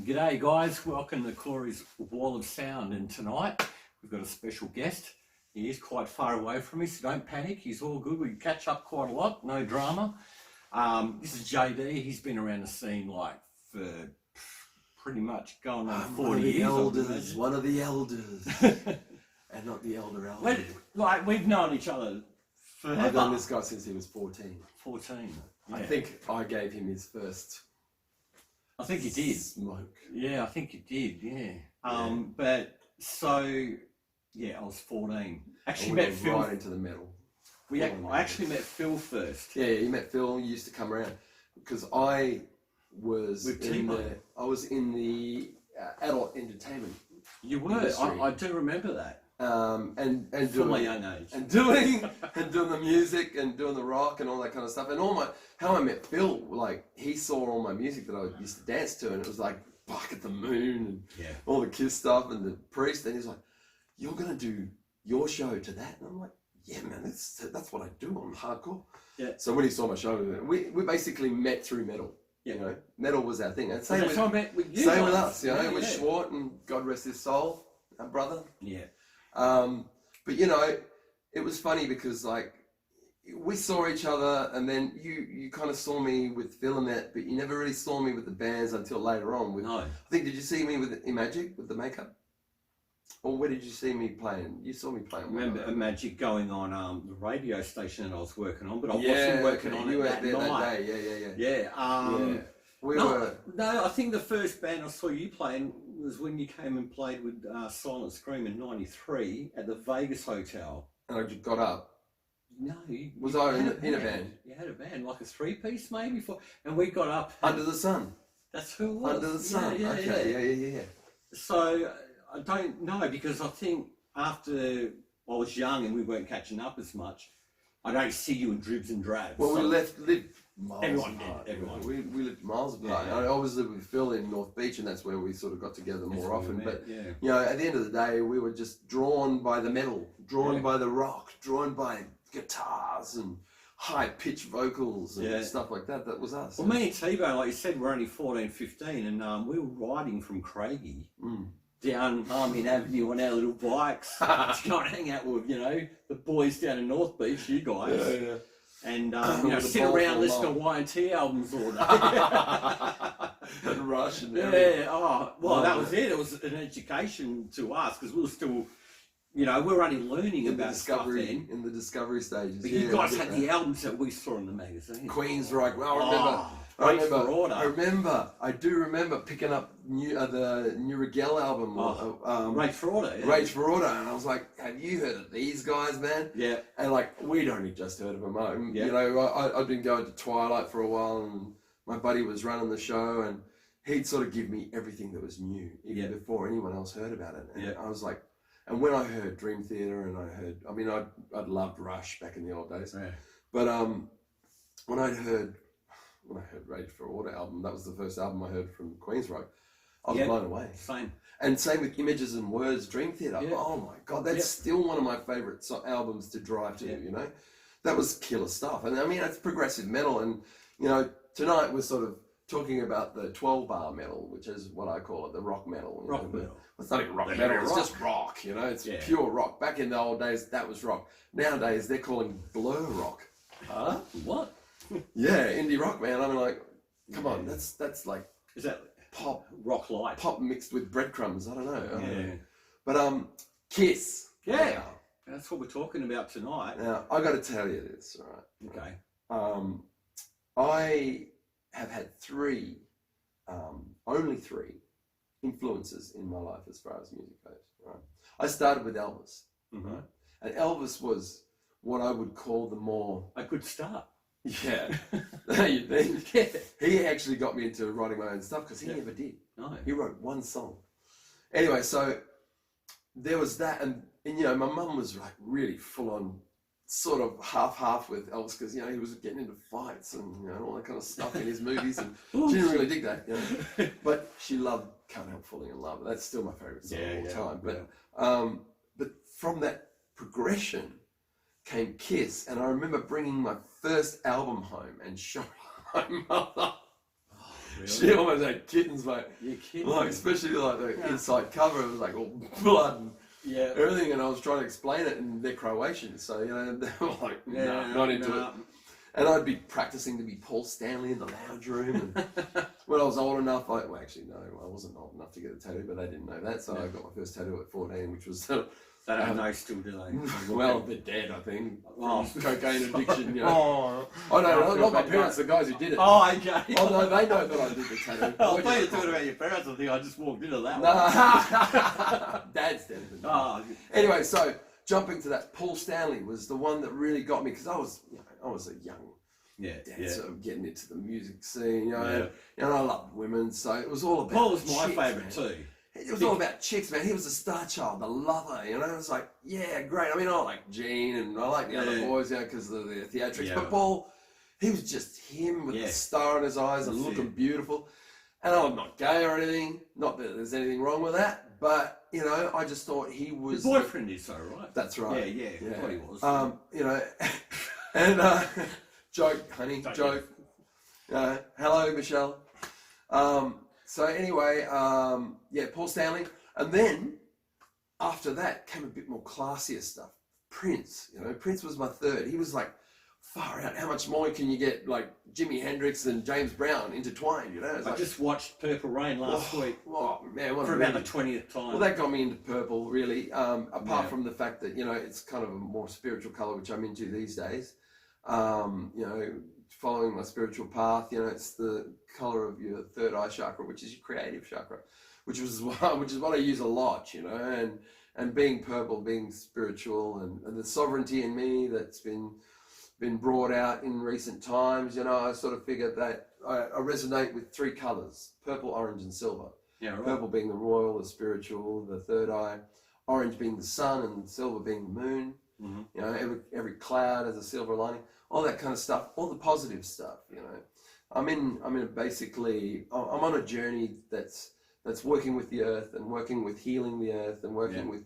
G'day guys, welcome to Corey's Wall of Sound, and tonight we've got a special guest. He is quite far away from me, so don't panic, he's all good. We catch up quite a lot, no drama. This is JD. He's been around the scene like for pretty much going on 40 years. One of the elders. And not the elder. Like, we've known each other forever. I've known this guy since he was 14. 14. Yeah. I think I gave him his first I think you did. Smoke. Yeah, I think you did, yeah. But so, yeah, I was 14. Actually met Phil. Right into the metal. I actually met Phil first. Yeah, you met Phil. You used to come around because I was I was in the adult entertainment. You were. I do remember that. And from doing, my young age. And doing the music and doing the rock and all that kind of stuff. And how I met Phil, like he saw all my music that I used to dance to, and it was like Bark at the Moon and all the Kiss stuff and the Priest. And he's like, "You're gonna do your show to that?" And I'm like, "Yeah, man, that's what I do. I'm hardcore." Yeah. So when he saw my show, we basically met through metal. Yeah. You know, metal was our thing. And same with us. You know, with Schwartz, and God rest his soul, our brother. Yeah. But you know, it was funny because like we saw each other, and then you kind of saw me with Phil and that, but you never really saw me with the bands until later on. I think, did you see me with Imagic with the makeup, or where did you see me playing? You saw me playing. I remember Imagic going on the radio station that I was working on, but I wasn't working on it that night. That day. Yeah. No, I think the first band I saw you playing was when you came and played with Silent Scream in '93 at the Vegas Hotel. And I just got up. No, I in a band? You had a band, like a three-piece maybe, and we got up. Under the Sun. That's who it was. Under the Sun. Yeah. So I don't know, because I think after I was young and we weren't catching up as much, I don't see you in dribs and drabs. Well, we lived miles apart. Everyone. We lived miles apart. Yeah. I always lived with Phil in North Beach, and that's where we sort of got together more often. But you know, at the end of the day, we were just drawn by the metal, drawn by the rock, drawn by guitars and high-pitched vocals and stuff like that. That was us. Well, me and T-Bone, like you said, we're only 14, 15, and we were riding from Craigie down Armin Avenue on our little bikes to go and hang out with, you know, the boys down in North Beach, you guys. Yeah. And you know, sit around listening to Y&T albums all day. And Rush and that was it. It was an education to us, because we were still, you know, we were only learning about stuff then. In the discovery stages. But you guys had the albums that we saw in the magazine. Queensryche. Well, I do remember picking up the New Rigel album. Rage for Order. Yeah. Rage for Order. And I was like, have you heard of these guys, man? Yeah. And like, we'd only just heard of them. You know, I'd been going to Twilight for a while, and my buddy was running the show, and he'd sort of give me everything that was new, even before anyone else heard about it. And I was like, and when I heard Dream Theater, and I'd loved Rush back in the old days. Yeah. But when I heard Rage for Order album, that was the first album I heard from Queensryche. I was blown away. Same. And same with Images and Words, Dream Theater. Yeah. Oh my God, that's still one of my favourite albums to drive to, you know? That was killer stuff. And I mean, it's progressive metal. And, you know, tonight we're sort of talking about the 12-bar metal, which is what I call it, the rock metal. Metal. It's not even rock metal, it's just rock, you know? It's pure rock. Back in the old days, that was rock. Nowadays, they're calling blur rock. Huh? What? Yeah, indie rock, man. I mean, like, come on, that's like... Is that pop? Rock light? Pop mixed with breadcrumbs, I don't know. But, Kiss. Yeah. That's what we're talking about tonight. Now, I got to tell you this, all right? Okay. I have had only three influences in my life as far as music goes, right? I started with Elvis, right? And Elvis was what I would call the more... A good start. Yeah. You think? Yeah. He actually got me into writing my own stuff, because he never did. No. He wrote one song. Anyway, so there was that, and you know, my mum was like really full on, sort of half with Elvis, because you know, he was getting into fights and you know, all that kind of stuff in his movies, and she didn't really dig that, you know. But she loved Can't Help Falling in Love. That's still my favourite song of all time. But from that progression came Kiss, and I remember bringing my first album home and showing my mother. She almost had kittens, mate. You're kidding. Like, especially like the inside cover, it was like all blood and everything. And I was trying to explain it, and they're Croatian, so you know they were like, not into it. And I'd be practicing to be Paul Stanley in the lounge room. And when I was old enough, well, actually, no, I wasn't old enough to get a tattoo, but they didn't know that. So I got my first tattoo at 14, which was... They don't know still, do they? Well, they're dead, I think. Cocaine addiction, you know. Oh, no, not my parents, the guys who did it. Oh, okay. Oh, no, they know that I did the tattoo. I thought you were talking about your parents. I think I just walked into that one. Dad's dead. Anyway, so jumping to that, Paul Stanley was the one that really got me, because I was a young dancer, getting into the music scene, you know, and I loved women, so it was all about Paul was my chicks, favourite man. too. It was all about chicks, man. He was the star child, the lover, you know. It was like, yeah, great. I mean, I like Gene and I like the other boys, you know, because of the theatrics. Yeah. But Paul, he was just him with the star in his eyes and looking beautiful. And I'm not gay or anything. Not that there's anything wrong with that. But, you know, I just thought he was... Your boyfriend is so, right? That's right. Yeah. I thought he was. You know, and joke, honey, joke. Hello, Michelle. So anyway, Paul Stanley. And then, after that, came a bit more classier stuff. Prince, you know, Prince was my third. He was like, far out, how much more can you get, like, Jimi Hendrix and James Brown intertwined, you know? I just watched Purple Rain last week. Oh, man, what for about the 20th time. Well, that got me into purple, really, apart from the fact that, you know, it's kind of a more spiritual colour, which I'm into these days. You know, following my spiritual path, you know, it's the color of your third eye chakra, which is your creative chakra, which is what I use a lot, you know, and being purple, being spiritual, and the sovereignty in me that's been brought out in recent times, you know, I sort of figured that I resonate with three colors: purple, orange, and silver. Yeah, right. Purple being the royal, the spiritual, the third eye; orange being the sun, and silver being the moon. Mm-hmm. You know, every cloud has a silver lining. All that kind of stuff, all the positive stuff, you know. I'm on a journey that's working with the earth and working with healing the earth and working with,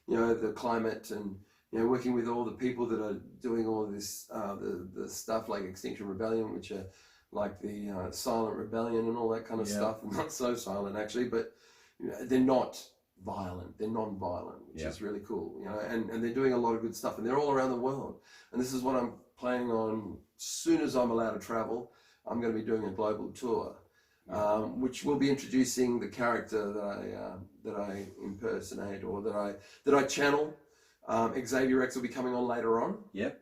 you know, the climate and, you know, working with all the people that are doing all this, the stuff like Extinction Rebellion, which are like the silent rebellion and all that kind of stuff. Not so silent actually, but you know, they're not violent, they're non-violent, which is really cool, you know, and they're doing a lot of good stuff, and they're all around the world. And this is what I'm planning on. As soon as I'm allowed to travel, I'm going to be doing a global tour, which will be introducing the character that I impersonate or that I channel. XaviorX will be coming on later on. Yep.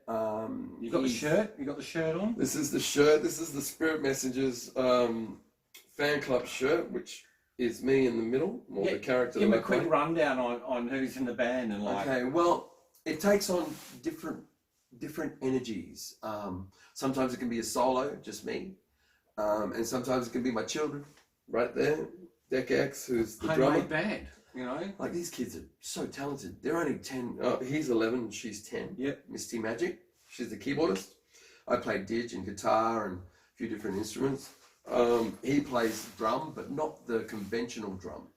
You got the shirt? You got the shirt on? This is the shirt. This is the Spirit Messengers fan club shirt, which is me in the middle, more the character. Give me a quick rundown on who's in the band and like. Okay, well, it takes on different energies. Sometimes it can be a solo, just me, and sometimes it can be my children, right there. Deck X, who's the drummer. Band, you know. Like, these kids are so talented. They're only 10. Oh, he's 11, she's 10. Yep. Misty Magic, she's the keyboardist. I play didge and guitar and a few different instruments. He plays drum, but not the conventional drum.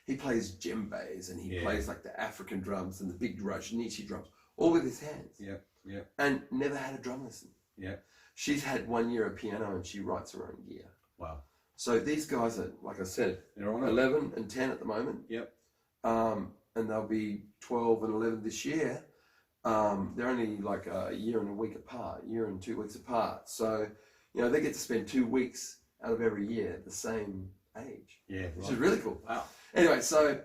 He plays djembes and he plays like the African drums and the big Rajneeshi drums, all with his hands. Yep. Yeah. And never had a drum lesson. Yeah. She's had 1 year of piano and she writes her own gear. Wow. So these guys are, like I said, they're on 11 and 10 at the moment. Yep. And they'll be 12 and 11 this year. They're only like a year and a week apart, year and 2 weeks apart. So, you know, they get to spend 2 weeks out of every year the same age. Yeah. Which is really cool. Wow. Anyway, so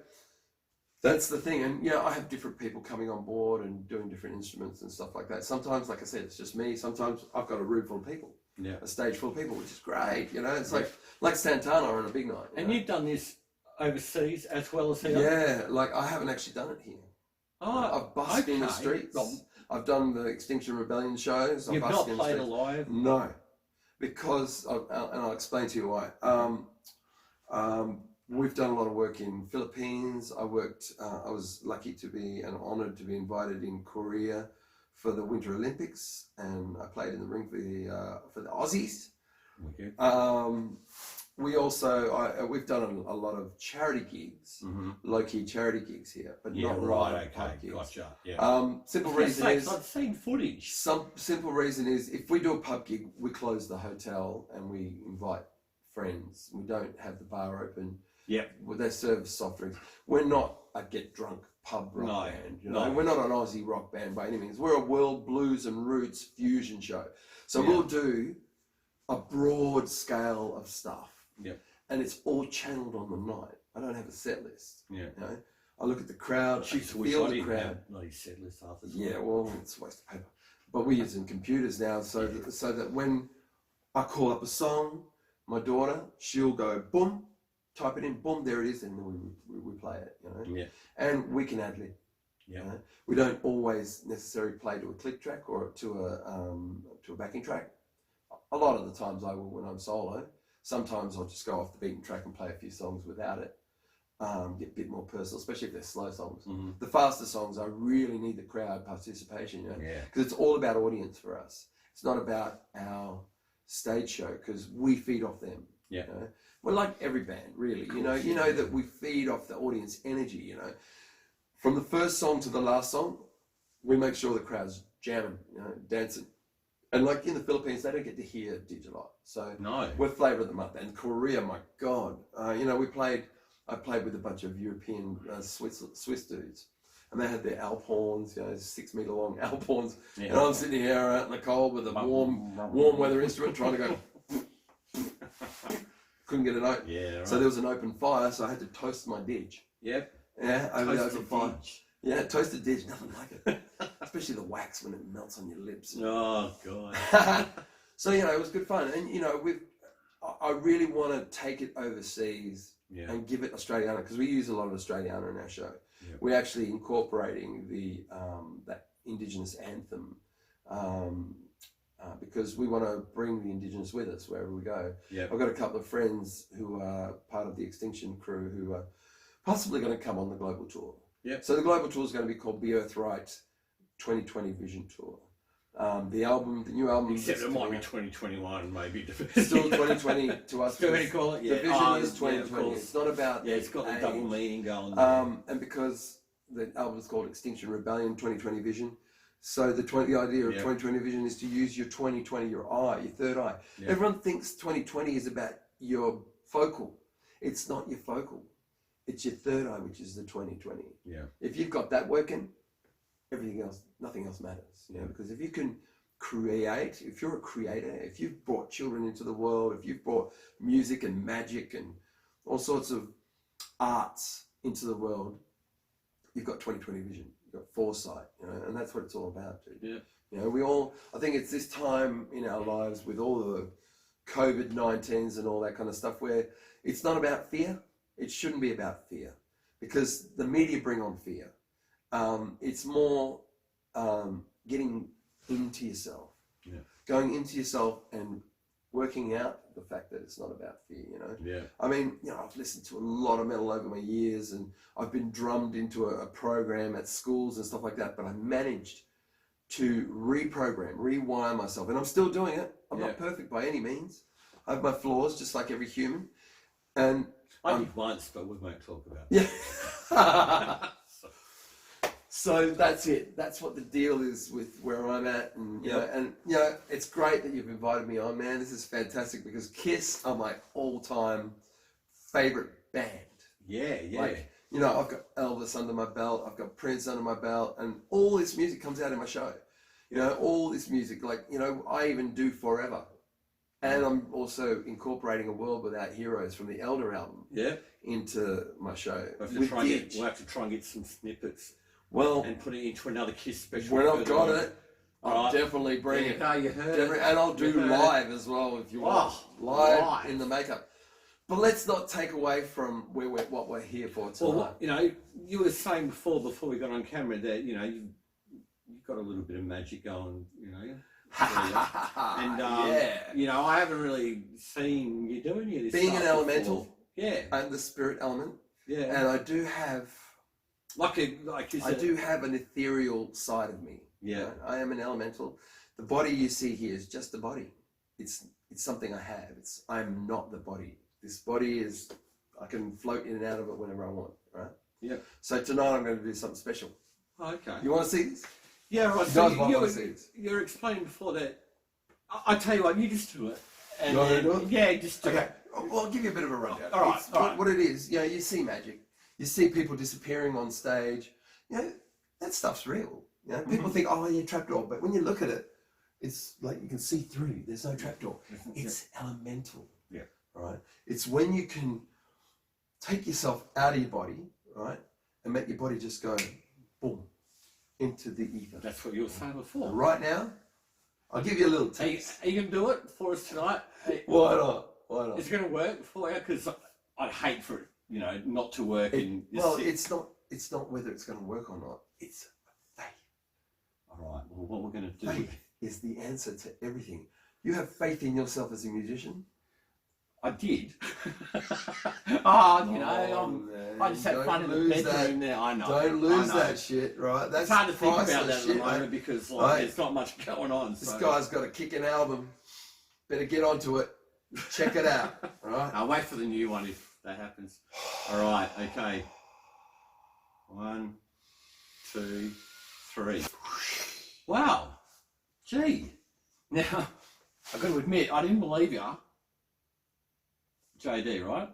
that's the thing. And, you know, I have different people coming on board and doing different instruments and stuff like that. Sometimes, like I said, it's just me. Sometimes I've got a room full of people. Yeah. A stage full of people, which is great. You know, it's like Santana on a big night. And you've done this overseas as well as here? Yeah, like I haven't actually done it here. Oh, I've busked in the streets. I've done the Extinction Rebellion shows. You've not played alive? No. Because, and I'll explain to you why. We've done a lot of work in Philippines. I was lucky to be and honoured to be invited in Korea for the Winter Olympics, and I played in the ring for the Aussies. Okay. We also, we've done a lot of charity gigs, low-key charity gigs here, but not pub gigs. Gotcha. Yeah. Simple reason is I've seen footage. Simple reason is if we do a pub gig, we close the hotel and we invite friends. We don't have the bar open. Yep. They serve soft drinks. We're not a get drunk pub rock band. You know? We're not an Aussie rock band by any means. We're a world blues and roots fusion show. So we'll do a broad scale of stuff. Yep. And it's all channeled on the night. I don't have a set list. Yeah. You know? I look at the crowd, I feel the crowd. Bloody set list half the time. Yeah, well, it's a waste of paper. But we're using computers now, so that when I call up a song, my daughter, she'll go boom, type it in, boom, there it is, and then we play it, you know. Yeah. And we can ad lib. Yeah. You know? We don't always necessarily play to a click track or to a backing track. A lot of the times I will when I'm solo. Sometimes I'll just go off the beaten track and play a few songs without it. Get a bit more personal, especially if they're slow songs. Mm-hmm. The faster songs, I really need the crowd participation, you know, Yeah. because it's all about audience for us. It's not about our stage show because we feed off them. Yeah. You know? We're like every band, really. You know that we feed off the audience energy. You know, from the first song to the last song, we make sure the crowd's jamming, you know, dancing. And like in the Philippines, they don't get to hear Didge a lot, so we're flavour of the month. And Korea, my God, you know, I played with a bunch of European Swiss dudes, and they had their Alp horns, you know, 6 meter long Alp horns, and I'm sitting here out in the cold with a warm weather instrument trying to go. Couldn't get a note. Yeah. Right. So there was an open fire, so I had to toast my Didge. Yep. Yeah, over the Toasted open fire. Didge. Yeah, toasted Didge, nothing like it. Especially the wax when it melts on your lips. Oh God. So you know, it was good fun, and you know, I really want to take it overseas and give it Australiana because we use a lot of Australiana in our show. Yep. We're actually incorporating the that Indigenous anthem because we want to bring the Indigenous with us wherever we go. Yep. I've got a couple of friends who are part of the Extinction crew who are possibly going to come on the global tour. Yep. So the global tour is going to be called Be Earth Right 2020 Vision Tour. The new album. Except it might be 2021, maybe. Still 2020 to us. Still going to call it. Yeah. The vision is 2020. It's not about. Yeah, it's got the double meaning going. And because the album is called Extinction Rebellion 2020 Vision, so the idea of 2020 vision is to use your 2020, your third eye. Yep. Everyone thinks 2020 is about your focal. It's not your focal. It's your third eye, which is the 2020. Yeah. If you've got that working, everything else, nothing else matters. You know, because if you can create, if you're a creator, if you've brought children into the world, if you've brought music and magic and all sorts of arts into the world, you've got 2020 vision. You've got foresight, you know, and that's what it's all about, dude. Yeah. You know, I think it's this time in our lives with all the COVID-19s and all that kind of stuff where it's not about fear. It shouldn't be about fear because the media bring on fear. It's more getting into yourself, going into yourself and working out the fact that it's not about fear, you know? Yeah. I mean, you know, I've listened to a lot of metal over my years and I've been drummed into a program at schools and stuff like that, but I managed to rewire myself, and I'm still doing it. I'm not perfect by any means. I have my flaws just like every human. And I did once, but we won't talk about it. Yeah. So that's it. That's what the deal is with where I'm at, and you know, it's great that you've invited me on, man. This is fantastic because Kiss are my all-time favorite band. Yeah, yeah. Like, you know, I've got Elvis under my belt, I've got Prince under my belt, and all this music comes out in my show. You know, all this music, like, you know, I even do Forever. And I'm also incorporating A World Without Heroes from the Elder album into my show. We'll have to try and get some snippets. Well, and put it into another Kiss special. When I've got it, I'll definitely bring it. You heard it. And I'll do live as well if you want. Live in the makeup. But let's not take away from what we're here for tonight. Well, you know, you were saying before we got on camera that, you know, you've got a little bit of magic going, you know. And, you know, I haven't really seen you do any of this Being an elemental. Before. Yeah. And the spirit element. Yeah. And I do have... I do have an ethereal side of me. Yeah. You know? I am an elemental. The body you see here is just the body. It's something I have. I'm not the body. This body is, I can float in and out of it whenever I want, right? Yeah. So tonight I'm going to do something special. Okay. You want to see this? Yeah, right. You guys want to see this? You're explaining before that. I tell you what, you just do it. You want to do it? Yeah, just do it. Well, I'll give you a bit of a rundown. All right, It's all right. What it is, you know, you see magic, you see people disappearing on stage. You know, that stuff's real. You know, people think, oh, yeah, trapdoor, but when you look at it, it's like you can see through. There's no trapdoor. It's elemental. Yeah. Right. It's when you can take yourself out of your body, right, and make your body just go, boom, into the ether. That's what you were saying before. And right now, I'll give you a little Are you, taste. are you going to do it for us tonight? Why not? Why not? Is it going to work for you? Because I'd hate for it, you know, not to work. Well, it's not whether it's going to work or not. It's faith. All right. Well, what we're going to do? Faith is the answer to everything. You have faith in yourself as a musician. I did. You know, I just had fun in the bedroom there. I know. Don't lose I know. that shit, right? That's It's hard to think about priceless that at the shit, moment mate. because Right. there's not much going on. This So. guy's got a kicking album. Better get onto it. Check it out, right? I'll wait for the new one if that happens. All right. Okay. 1, 2, 3. Wow. Gee. Now, I've got to admit, I didn't believe you. JD, right?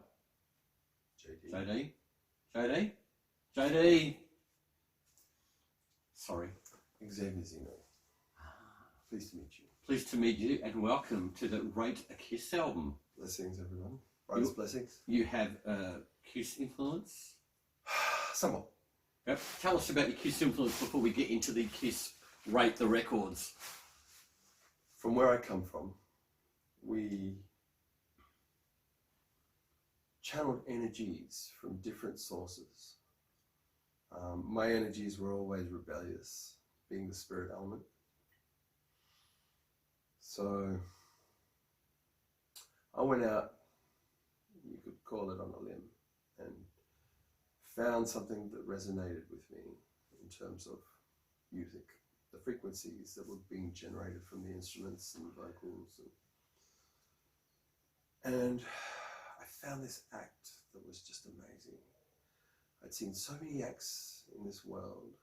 JD. Sorry. Xavier's email. Pleased to meet you. Pleased to meet you and welcome to the Rate a Kiss album. Blessings, everyone. Brightest blessings. You have Kiss influence? Somewhat. Yep. Tell us about your Kiss influence before we get into the Kiss Rate the Records. From where I come from, we channeled energies from different sources. My energies were always rebellious, being the spirit element. So I went out, you could call it on a limb, and found something that resonated with me in terms of music, the frequencies that were being generated from the instruments and vocals. And I found this act that was just amazing. I'd seen so many acts in this world.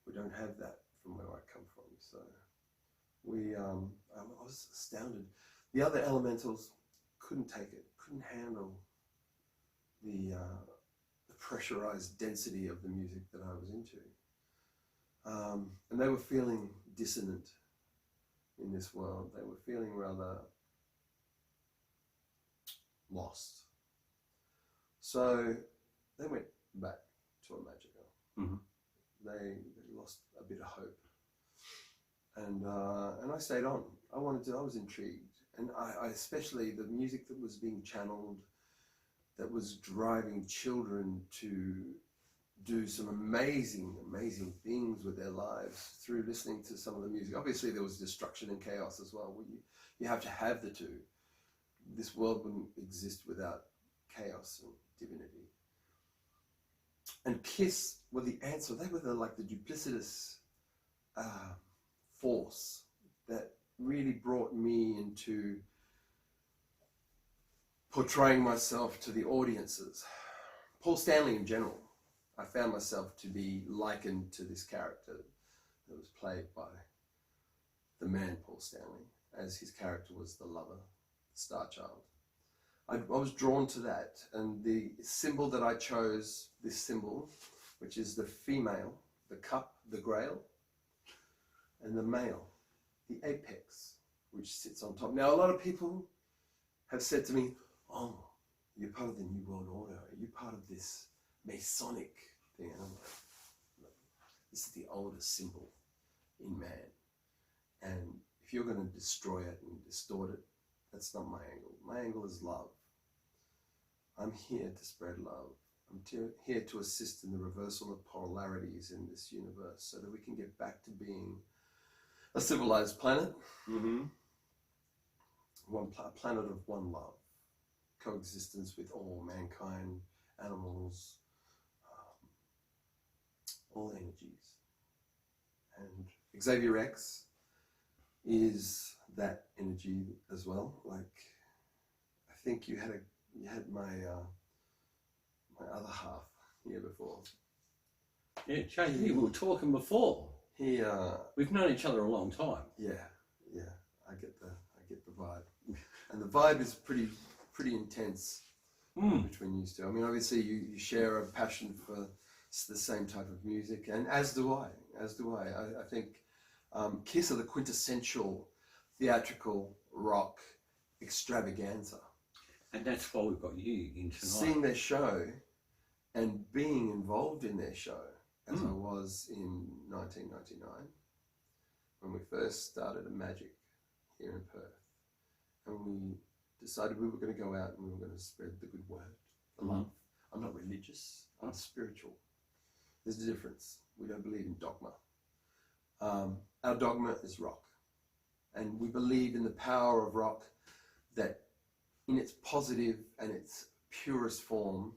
We don't have that from where I come from. So I was astounded. The other elementals couldn't take it, couldn't handle the pressurized density of the music that I was into. And they were feeling dissonant in this world. They were feeling rather lost. So they went back to a magical. Mm-hmm. They lost a bit of hope. And I stayed on. I was intrigued. And I especially the music that was being channeled, that was driving children to do some amazing things with their lives through listening to some of the music. Obviously there was destruction and chaos as well. You have to have the two. This world wouldn't exist without chaos and divinity. And Kiss were the answer. They were the duplicitous force that really brought me into portraying myself to the audiences. Paul Stanley in general, I found myself to be likened to this character that was played by the man Paul Stanley, as his character was the lover, the star child. I was drawn to that, and the symbol that I chose, this symbol, which is the female, the cup, the grail, and the male, the apex, which sits on top. Now, a lot of people have said to me, oh, you're part of the New World Order. Are you part of this Masonic thing? And I'm like, no, this is the oldest symbol in man. And if you're going to destroy it and distort it, that's not my angle. My angle is love. I'm here to spread love. I'm here to assist in the reversal of polarities in this universe so that we can get back to being a civilized planet. Mm-hmm. A planet of one love. Coexistence with all mankind, animals, all energies. And XaviorX is that energy as well. Like, I think you had my my other half here before. Yeah, JD, we were talking before. We've known each other a long time. Yeah, I get the vibe. and the vibe is pretty intense between you two. I mean, obviously you share a passion for the same type of music, and as do I. I think Kiss are the quintessential theatrical rock extravaganza. And that's why we've got you in tonight. Seeing their show and being involved in their show, as I was in 1999, when we first started at Magic here in Perth, and we decided we were going to go out and we were going to spread the good word, the love. I'm not religious, I'm spiritual. There's a difference. We don't believe in dogma. Our dogma is rock. And we believe in the power of rock, that in its positive and its purest form,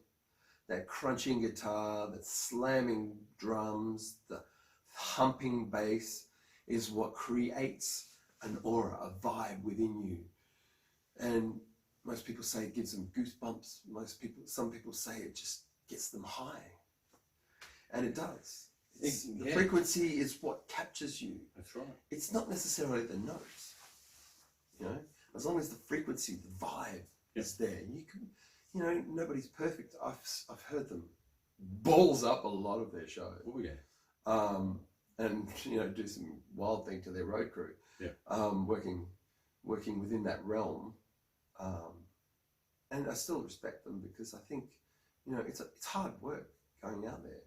that crunching guitar, that slamming drums, the humping bass is what creates an aura, a vibe within you. And most people say it gives them goosebumps. Some people say it just gets them high. And it does. The frequency is what captures you. That's right. It's not necessarily the notes, you know. As long as the frequency, the vibe is there, you can, you know, nobody's perfect. I've heard them balls up a lot of their shows. Oh yeah. And you know, do some wild thing to their road crew. Yeah. Working within that realm. And I still respect them, because I think, you know, it's hard work going out there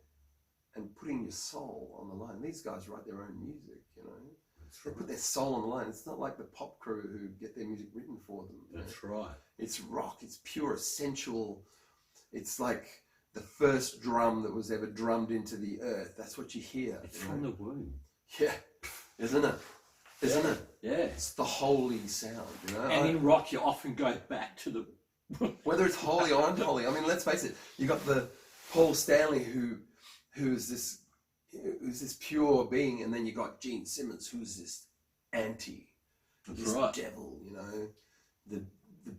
and putting your soul on the line. These guys write their own music, you know. They put their soul on the line. It's not like the pop crew who get their music written for them. That's right. It's rock. It's pure, essential. It's like the first drum that was ever drummed into the earth. That's what you hear. It's from the womb. Yeah, isn't it? Isn't it? Yeah. It's the holy sound, you know. And in rock, you often go back to the whether it's holy or unholy. I mean, let's face it. You got the Paul Stanley who's this pure being, and then you got Gene Simmons, who's this this devil, you know, the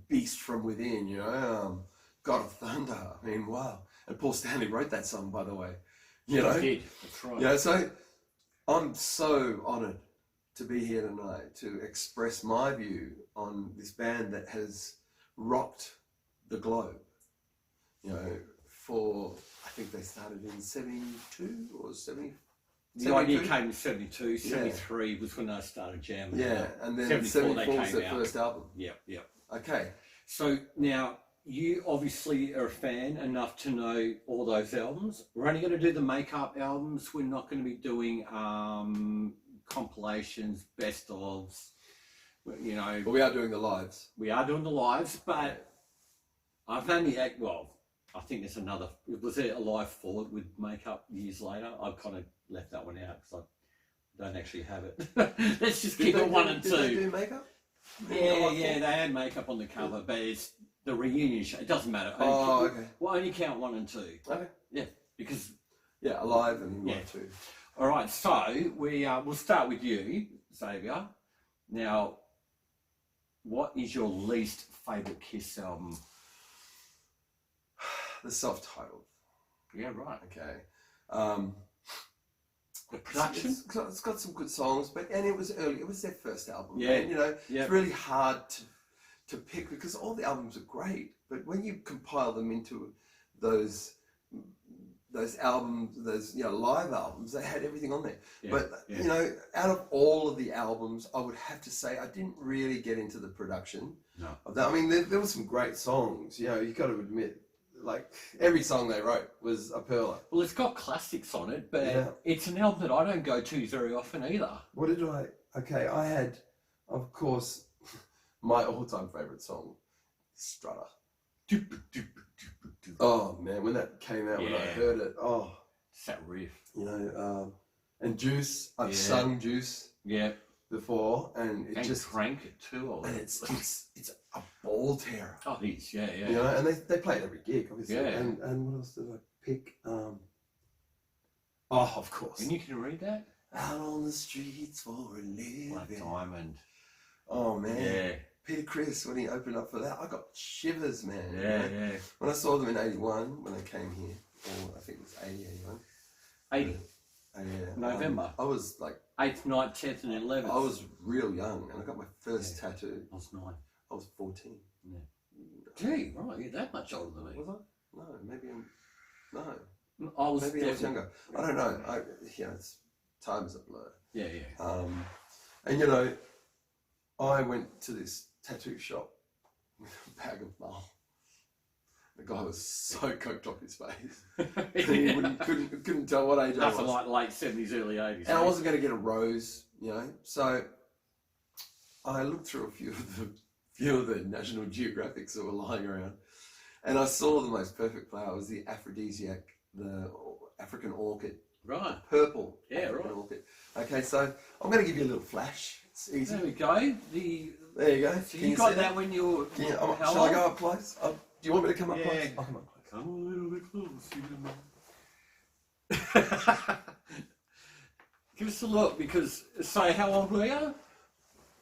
beast from within, you know, God of Thunder. I mean, wow. And Paul Stanley wrote that song, by the way. You know, he did. That's right. Yeah, so I'm so honoured to be here tonight to express my view on this band that has rocked the globe. You know, I think they started in 72 or 70. The idea came in 72, 73 was when they started jamming. Yeah, and then 74 was their first album. Yep. Okay. So now, you obviously are a fan enough to know all those albums. We're only going to do the makeup albums. We're not going to be doing compilations, best ofs, you know. But we are doing the lives. We are doing the lives, but I've only, I think there's another, was there a live forward with makeup years later? I've kind of left that one out because I don't actually have it. Let's just keep it 1 and 2. Did they do makeup? Yeah, they had makeup on the cover, but it's the reunion show. It doesn't matter. Okay. We'll only count 1 and 2. Okay. Yeah, because... Yeah, alive and one, 2. All right, so we'll start with you, Xavier. Now, what is your least favourite Kiss album? The self-titled. Yeah, right. Okay. The production? It's got some good songs, and it was early. It was their first album. Yeah. And, you know, it's really hard to pick, because all the albums are great, but when you compile them into those albums, those, you know, live albums, they had everything on there. Yeah, but you know, out of all of the albums, I would have to say I didn't really get into the production of that. I mean, there were some great songs. You know, you got to admit, like every song they wrote was a pearler. Well, it's got classics on it, but it's an album that I don't go to very often either. What did I? Okay, I had, of course, my all-time favorite song, Strutter. Oh man, when that came out, when I heard it, it's that riff. You know, and Juice. I've sung Juice. Yeah. Before, and it just Crank it too. And it's a ball terror. Oh, it is. Yeah. You know, and they play it every gig, obviously. Yeah. And what else did I pick? Of course. And you can read that. Out on the streets for a living. Black Diamond. Oh man. Yeah. Peter Criss, when he opened up for that, I got shivers, man. Yeah, you know? yeah. When I saw them in '81, when they came here, or I think it was 81. 80. Yeah. November. I was like 8th, 9th, 10th, and 11th. I was real young, and I got my first tattoo. I was 9. I was 14. Yeah. Gee, right, you're that much older than me. Was I? No, maybe I'm. No, I was maybe I was younger. I don't know. It's time is a blur. Yeah. And you know, I went to this tattoo shop with a bag of mulch. The guy was so coked off his face. He couldn't tell what age I was. Nothing like late 70s, early 80s. And I wasn't going to get a rose, you know. So I looked through a few of the National Geographics that were lying around, and I saw the most perfect flower. It was the aphrodisiac, the African orchid. Right. Purple. Yeah, African right. orchid. Okay, so I'm going to give you a little flash. It's easy. There we go. There you go. So you got that when you were... Shall I go up close? Do you want me to come up close? I'll come up close. Come a little bit close. Give us a look, because... So, how old were you?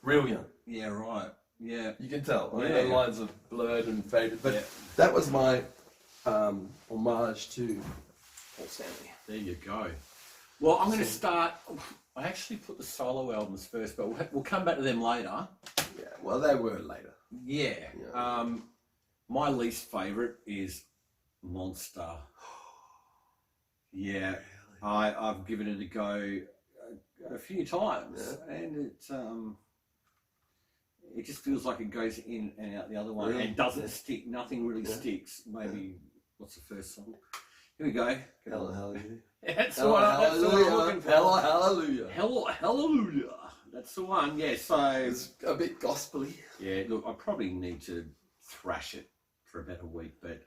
Real young. Yeah, right. Yeah. You can tell. I mean, Yeah. the lines are blurred and faded. But Yeah. that was my homage to Paul Stanley. There you go. Well, I'm going to start... I actually put the solo albums first, but we'll come back to them later. Yeah, well, they were later. Yeah. Yeah. My least favourite is Monster. Yeah. Really? I've given it a go a few times, and it just feels like it goes in and out the other one, Really? and doesn't stick. Nothing really sticks. Maybe what's the first song? Here we go. Hallelujah. That's the one. That's the one I'm looking for. Hallelujah. Hallelujah. That's the one. Yeah. So It's a bit gospely. yeah. Look, I probably need to thrash it for about a week, but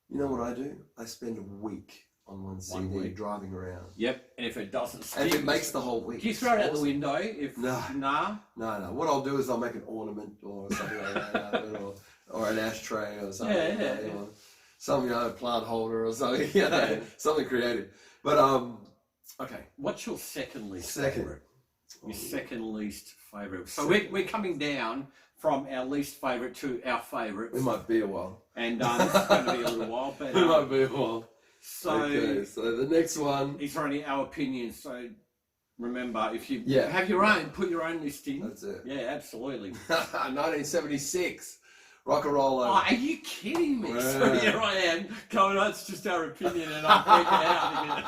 You know what I do? I spend a week on one CD week. driving around. yep. And if it doesn't stick, And it makes the whole week. do you throw it out the window? If No. nah. No. What I'll do is I'll make an ornament or something like that, or an ashtray or something. Yeah. Or some plant holder or something. Something creative. But okay. What's your second least Second. favourite? Your second least favourite. So we're coming down from our least favourite to our favourite. It might be a while. And this is going to be a little while. But It might be a while. so Okay, so the next one. these are only our opinions. So remember, if you Yeah. have your own, put your own list in. That's it. Yeah, absolutely. 1976. Rock and roll. Oh, are you kidding me? Yeah. So here I am going, oh, it's just our opinion, and I'm freaking out again.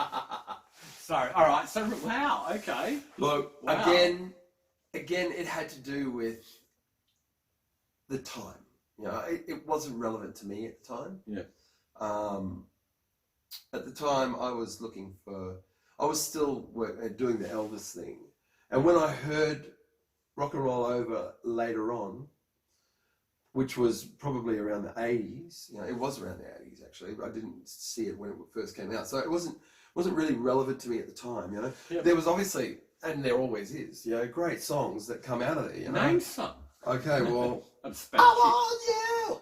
Sorry. All right. So wow. Okay. Look, Wow. again, it had to do with the time. You know, it wasn't relevant to me at the time. Yeah. At the time, I was still doing the Elvis thing, and when I heard Rock and Roll Over later on, which was probably around the 80s. You know, it was around the 80s actually, but I didn't see it when it first came out, so it wasn't really relevant to me at the time. You know, Yep. There was obviously, and there always is, great songs that come out of there. You know? Name some. Okay, well, I'm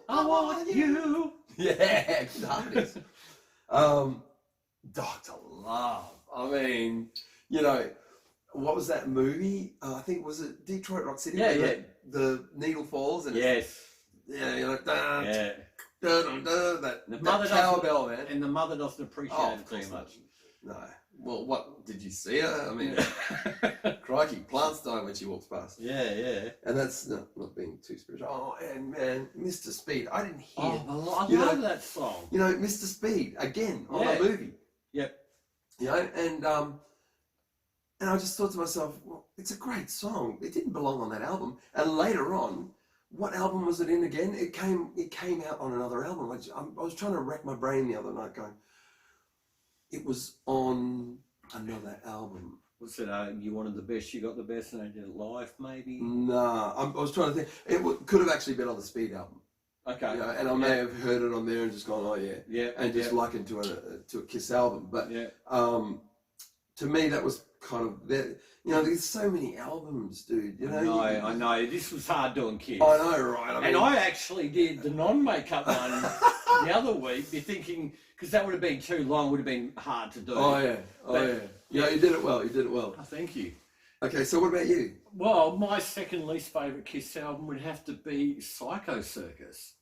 I want you. Yeah, good harmonies. Dr. Love. I mean, what was that movie? I think was it Detroit Rock City? Yeah, where yeah. The needle falls and Yes. yeah, Yeah. that mother cowbell, man. And the mother doesn't appreciate Oh, it of too course much. No. Well, what did you see her? I mean, crikey, plants die when she walks past. Yeah. And that's not being too spiritual. Oh, and man, Mr. Speed. I didn't hear. Oh, I You know- love that song. Mr. Speed again on Yeah. a movie. Yep. And I just thought to myself, well, it's a great song. It didn't belong on that album. And later on, what album was it in again? It came out on another album. I was trying to rack my brain the other night, going, it was on another album. Was it You Wanted the Best, You Got the Best, and I Did It Live, maybe? Nah, I was trying to think. It could have actually been on the Speed album. Okay. And I may have heard it on there and just gone, oh yeah, Yeah. and just likened to a Kiss album. But Yeah. to me, that was kind of there's so many albums, dude. I know. This was hard doing Kiss. I know, right? And I actually did the non-makeup one the other week, be thinking, because that would have been too long, would have been hard to do. Oh yeah. Yeah, you did it well. Oh, thank you. Okay, so what about you? Well, my second least favourite Kiss album would have to be Psycho Circus.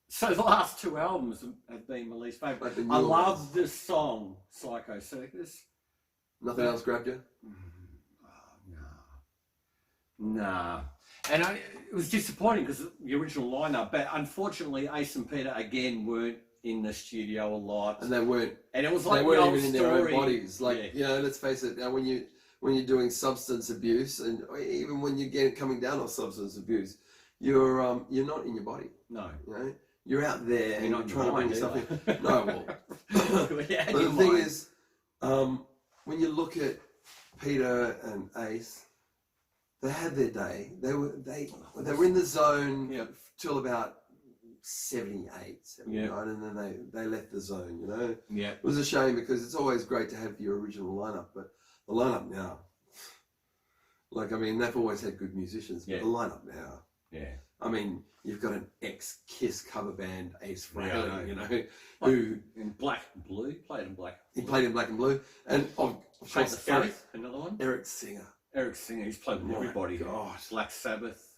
So the last two albums have been my least favourite. Like the new I ones. love this song, Psycho Circus. Nothing else grabbed you? Oh, no. Nah. And it was disappointing because the original lineup, but unfortunately, Ace and Peter again weren't in the studio a lot, And they weren't. and it was like They the weren't old even in their own story. bodies. Like let's face it. Now, when you're doing substance abuse, and even when you're coming down on substance abuse, you're not in your body. No. You're out there and You're you're not trying to bring yourself in. No, well. But the thing is, when you look at Peter and Ace, they had their day. They were in the zone till about 78, 79, and then they left the zone. Yeah. It was a shame because it's always great to have your original lineup, but the lineup now, they've always had good musicians, but the lineup now, I mean, you've got an ex-Kiss cover band, Ace Frehley, who in black and blue, played in black. He played in black and blue, and of course Faith, another one. Eric Singer. Eric Singer, he's played with everybody. Gosh. Black Sabbath,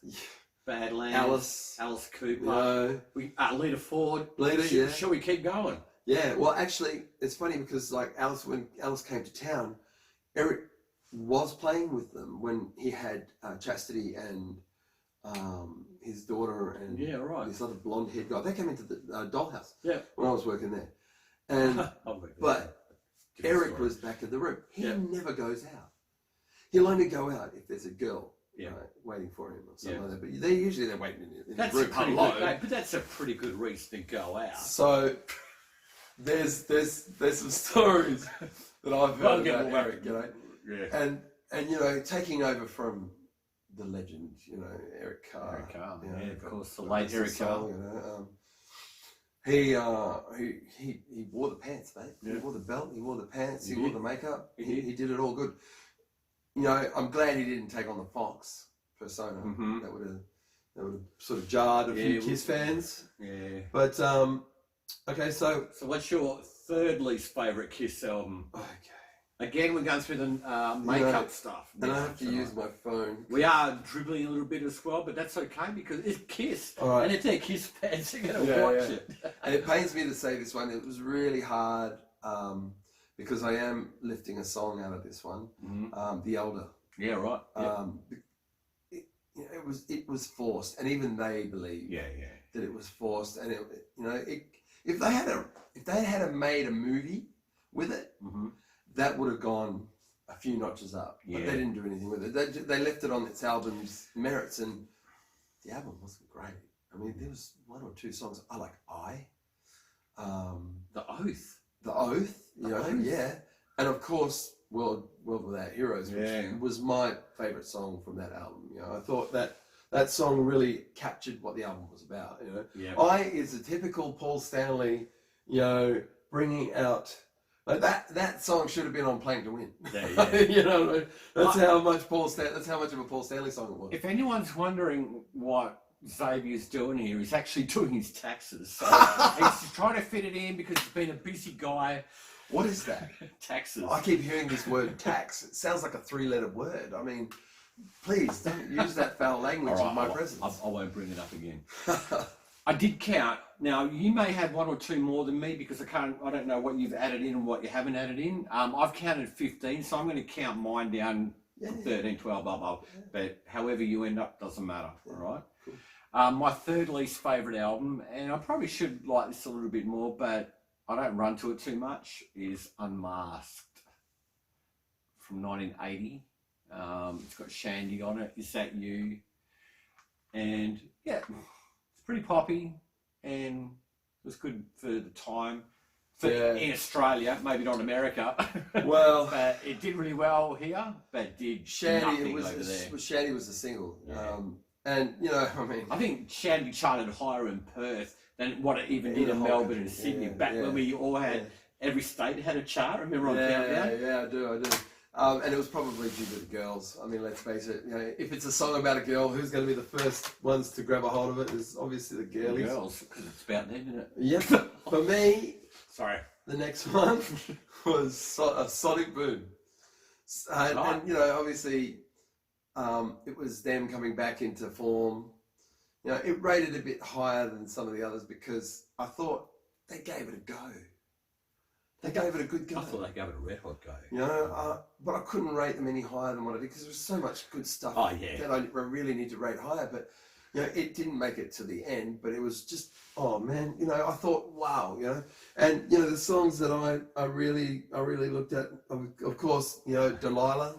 Badlands, Alice Cooper, Lita Ford. Shall we keep going? Yeah, well, actually, it's funny because when Alice came to town, Eric was playing with them when he had Chastity and his daughter and this other blonde haired guy. They came into the dollhouse when I was working there, and but Eric was back in the room. He never goes out. He'll only go out if there's a girl waiting for him or something like that. But they're waiting in the room. But that's a pretty good reason to go out. So there's some stories that I've heard about Eric, and taking over from the legend, Eric Carr. Of course, the late Eric Carr. He wore the pants, mate. He wore the belt, he wore the pants, he wore the makeup. He did it all good. I'm glad he didn't take on the Fox persona. Mm-hmm. That would have sort of jarred a few Kiss fans. Yeah. But okay, so what's your third least favourite Kiss album? Okay. Again, we're going through the makeup stuff. And I have to use my phone. We are dribbling a little bit as well, but that's okay because it's Kiss. Right. And if they're Kiss fans, they're going to watch it. And it pains me to say this one. It was really hard because I am lifting a song out of this one. Mm-hmm. The Elder. Yeah, right. It was forced, and even they believe that it was forced. And if they had made a movie with it, that would have gone a few notches up. But they didn't do anything with it. They left it on its album's merits, and the album wasn't great. I mean, there was one or two songs I like. The Oath. The Oath. And of course, World Without Heroes, which was my favourite song from that album. I thought that song really captured what the album was about. Is a typical Paul Stanley, bringing out. Like that song should have been on Playing to Win. That's how much of a Paul Stanley song it was. If anyone's wondering what Xavier's doing here, he's actually doing his taxes. So he's trying to fit it in because he's been a busy guy. What is that? Taxes. I keep hearing this word tax. It sounds like a 3-letter word. I mean, please don't use that foul language in my presence. I won't bring it up again. I did count. Now, you may have one or two more than me because I don't know what you've added in and what you haven't added in. I've counted 15, so I'm going to count mine down 13, 12, blah, blah. But however you end up doesn't matter, all right? Cool. My third least favourite album, and I probably should like this a little bit more, but I don't run to it too much, is Unmasked from 1980. It's got Shandy on it. Is That You? And it's pretty poppy, and it was good for the time. In Australia, maybe not America. Well, but it did really well here. But did Shandy over there. Shandy was a single, and I think Shandy charted higher in Perth than what it even did in Melbourne and Sydney. Back when we all had every state had a chart. Remember on Countdown? Yeah, I do. And it was probably due to the girls. I mean, let's face it. If it's a song about a girl, who's going to be the first ones to grab a hold of it? Is obviously the girlies. The girls, because it's about them, isn't it? Yep. For me, sorry. The next one was a Sonic Boom, and obviously, it was them coming back into form. It rated a bit higher than some of the others because I thought they gave it a go. They gave it a good go. I thought they gave it a red hot go. You know, but I couldn't rate them any higher than what I did because there was so much good stuff that I really need to rate higher. But you know, it didn't make it to the end. But it was just, oh man, you know, I thought, wow, you know, and you know, the songs that I really looked at, of course, you know, Delilah.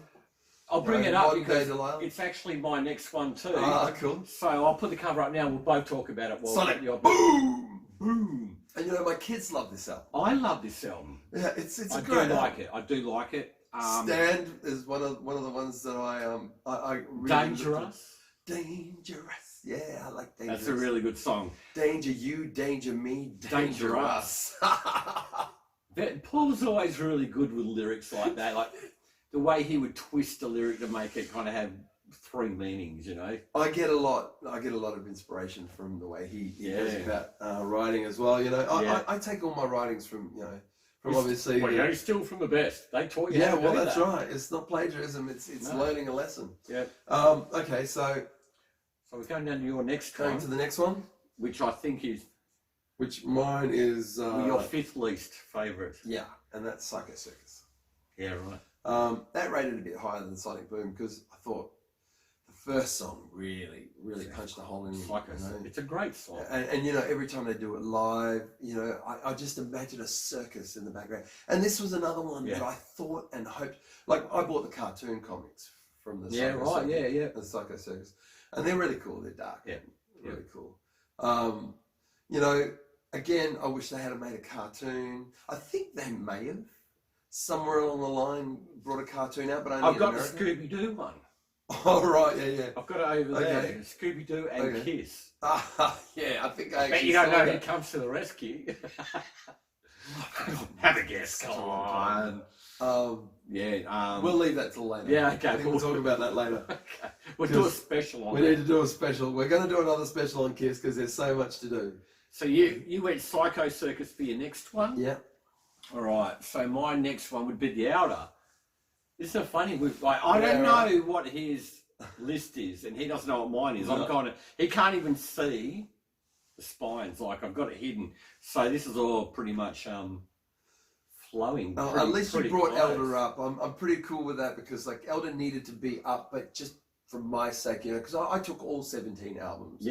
I'll bring it up because it's actually my next one too. Ah, cool. So I'll put the cover up now. We'll both talk about it. Sonic, boom, boom. And you know, my kids love this album. I love this album. Yeah, it's a great album. I do like it. Stand is one of the ones that I really Dangerous. Dangerous. Yeah, I like Dangerous. That's a really good song. Danger you, danger me, danger us. Paul's always really good with lyrics like that. Like the way he would twist a lyric to make it kind of have three meanings, you know. I get a lot of inspiration from the way he goes about writing as well. You know, I take all my writings from, you know, from obviously. Well, you steal from the best. They taught you. Yeah, well, that's right. It's not plagiarism. It's learning a lesson. Yeah. Okay, so we're going down to your next one. Going to the next one, which I think is. Which mine is. Your fifth least favourite. Yeah, and that's Psycho Circus. Yeah, right. That rated a bit higher than Sonic Boom because I thought the first song really punched a hole in me. Psycho Circus. It's a great song. And you know, every time they do it live, you know, I just imagine a circus in the background. And this was another one that I thought and hoped. Like I bought the cartoon comics from the Psycho Circus, the Psycho Circus, and they're really cool. They're dark, really cool. You know, again, I wish they had made a cartoon. I think they may have. Somewhere along the line brought a cartoon out, but only I've got America. the Scooby-Doo one. Oh, right, yeah. I've got it over there. Scooby-Doo and Kiss. Yeah, I think I actually bet you don't know who comes to the rescue. Have a guess, come on. We'll leave that till later. Yeah, okay. We'll talk about that later. Okay. We'll do a special on We need to do a special. We're going to do another special on Kiss because there's so much to do. So you went Psycho Circus for your next one? Yeah. All right, so my next one would be The Outer. Isn't it funny? I don't know what his list is, and he doesn't know what mine is. He can't even see the spines. Like I've got it hidden. So this is all pretty much flowing. At least you brought close. Elder up. I'm pretty cool with that because like Elder needed to be up, but just for my sake, you know, because I took all 17 albums.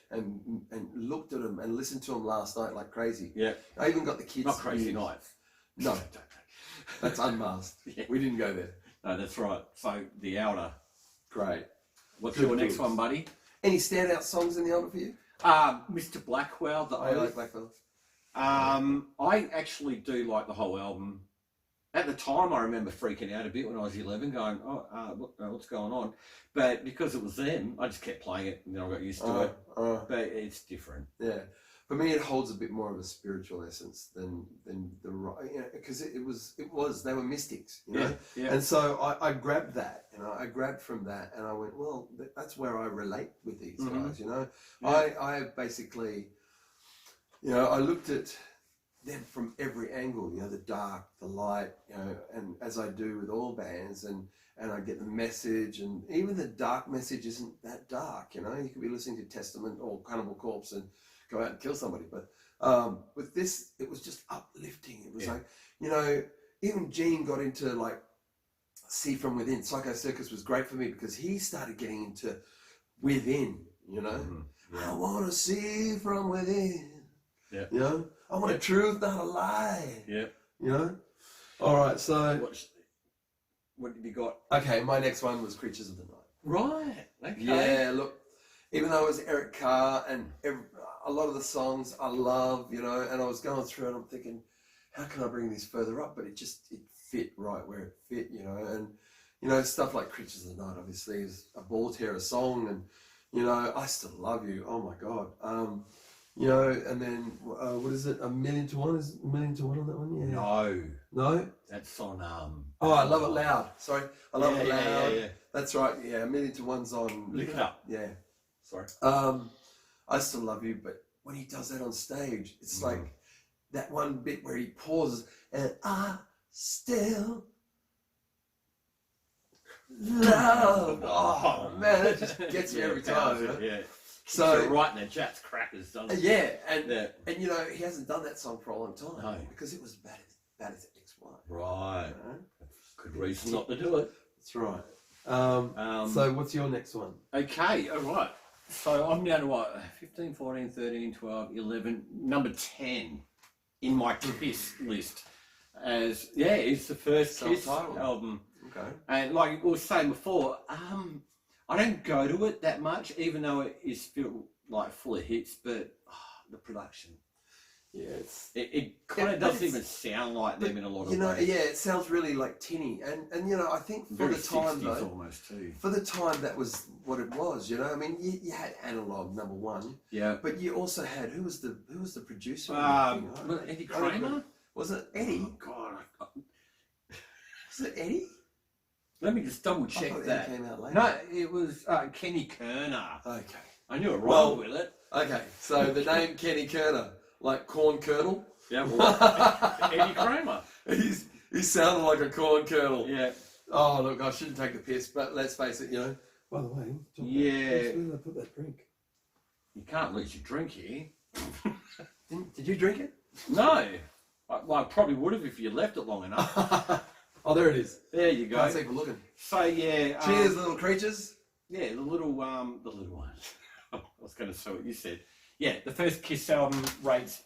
And looked at them and listened to them last night like crazy. Yeah. I even got the kids. Not Crazy Nights. No, that's Unmasked. We didn't go there. No, that's right. So The Outer. Great. What's your next one, buddy? Any standout songs in The Outer for you? Mr. Blackwell. I like Blackwell. I actually do like the whole album. At the time, I remember freaking out a bit when I was 11, going, what's going on? But because it was them, I just kept playing it, and then I got used to it. But it's different. Yeah. For me, it holds a bit more of a spiritual essence than the, you know, because it was they were mystics, you know. Yeah. And so I grabbed that, you know, I grabbed from that, and I went, well, that's where I relate with these guys, you know. Yeah. I basically, you know, I looked at them from every angle, you know, the dark, the light, you know, and as I do with all bands, and I get the message, and even the dark message isn't that dark, you know. You could be listening to Testament or Cannibal Corpse and go out and kill somebody, but with this, it was just uplifting. It was like, you know, even Gene got into like See From Within. Psycho Circus was great for me because he started getting into within, you know. I want to see from within. Yeah. You know, I want a truth, not a lie. Yeah. You know. All right, so what have you got? Okay, my next one was Creatures of the Night. Right. Okay. Yeah. Look, even though it was Eric Carr and a lot of the songs I love, you know, and I was going through it, I'm thinking, how can I bring this further up? But it fit right where it fit, you know, and, you know, stuff like Creatures of the Night obviously is a ball terror song, and, you know, I Still Love You, oh my God. You know, and then, what is it, A Million to One? Is it A Million to One on that one? Yeah. No? That's on, Oh, I Love It Loud. Sorry. I Love It Loud. Yeah. That's right, yeah, A Million to One's on... Look it up. Yeah. Sorry. I Still Love You, but when he does that on stage, it's like that one bit where he pauses and I still love. Oh man, that just gets me every time. You know? Yeah. So right in the Jats crackers, doesn't it? Yeah, and you know he hasn't done that song for a long time because it was bad. that is XY. Right. You know? Good reason not to do it. That's right. So what's your next one? Okay, all right. So I'm down to what? 15, 14, 13, 12, 11, number 10 in my Kiss list. As it's the first Kiss Self-titled album. Okay. And like we were saying before, I don't go to it that much, even though it is still like full of hits. But the production, Yeah, it kind of doesn't even sound like them in a lot of ways. Yeah, it sounds really like tinny, and I think for Very the time 60s though, almost too. for the time that was what it was. I mean, you had analog number one, but you also had who was the producer? Eddie Kramer. Was it Eddie? Oh God. Was it Eddie? Let me just double I check thought that. Eddie came out later. No, it was Kenny Kerner. Okay. I knew it right with it. Okay, so the name Kenny Kerner, like corn kernel. Yeah, well, Eddie Kramer. He sounded like a corn kernel. Yeah. Oh look, I shouldn't take the piss, but let's face it, By the way, Yeah. where did I put that drink? You can't let you drink here. Did you drink it? No. I probably would have if you left it long enough. Oh, there it is. There you go. Can't see for looking. So yeah. Cheers, little creatures. Yeah, the little ones. I was going to say what you said. Yeah, the first Kiss album rates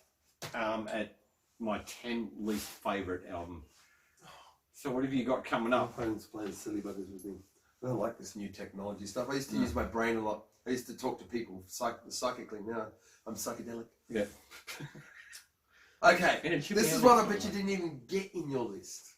at my 10 least favourite album. So what have you got coming My up? phone's playing silly buggers with me. I don't like this new technology stuff. I used to use my brain a lot. I used to talk to people psychically. Now I'm psychedelic. Yeah. Okay, And it should this be is on one I the bet you didn't even get in your list.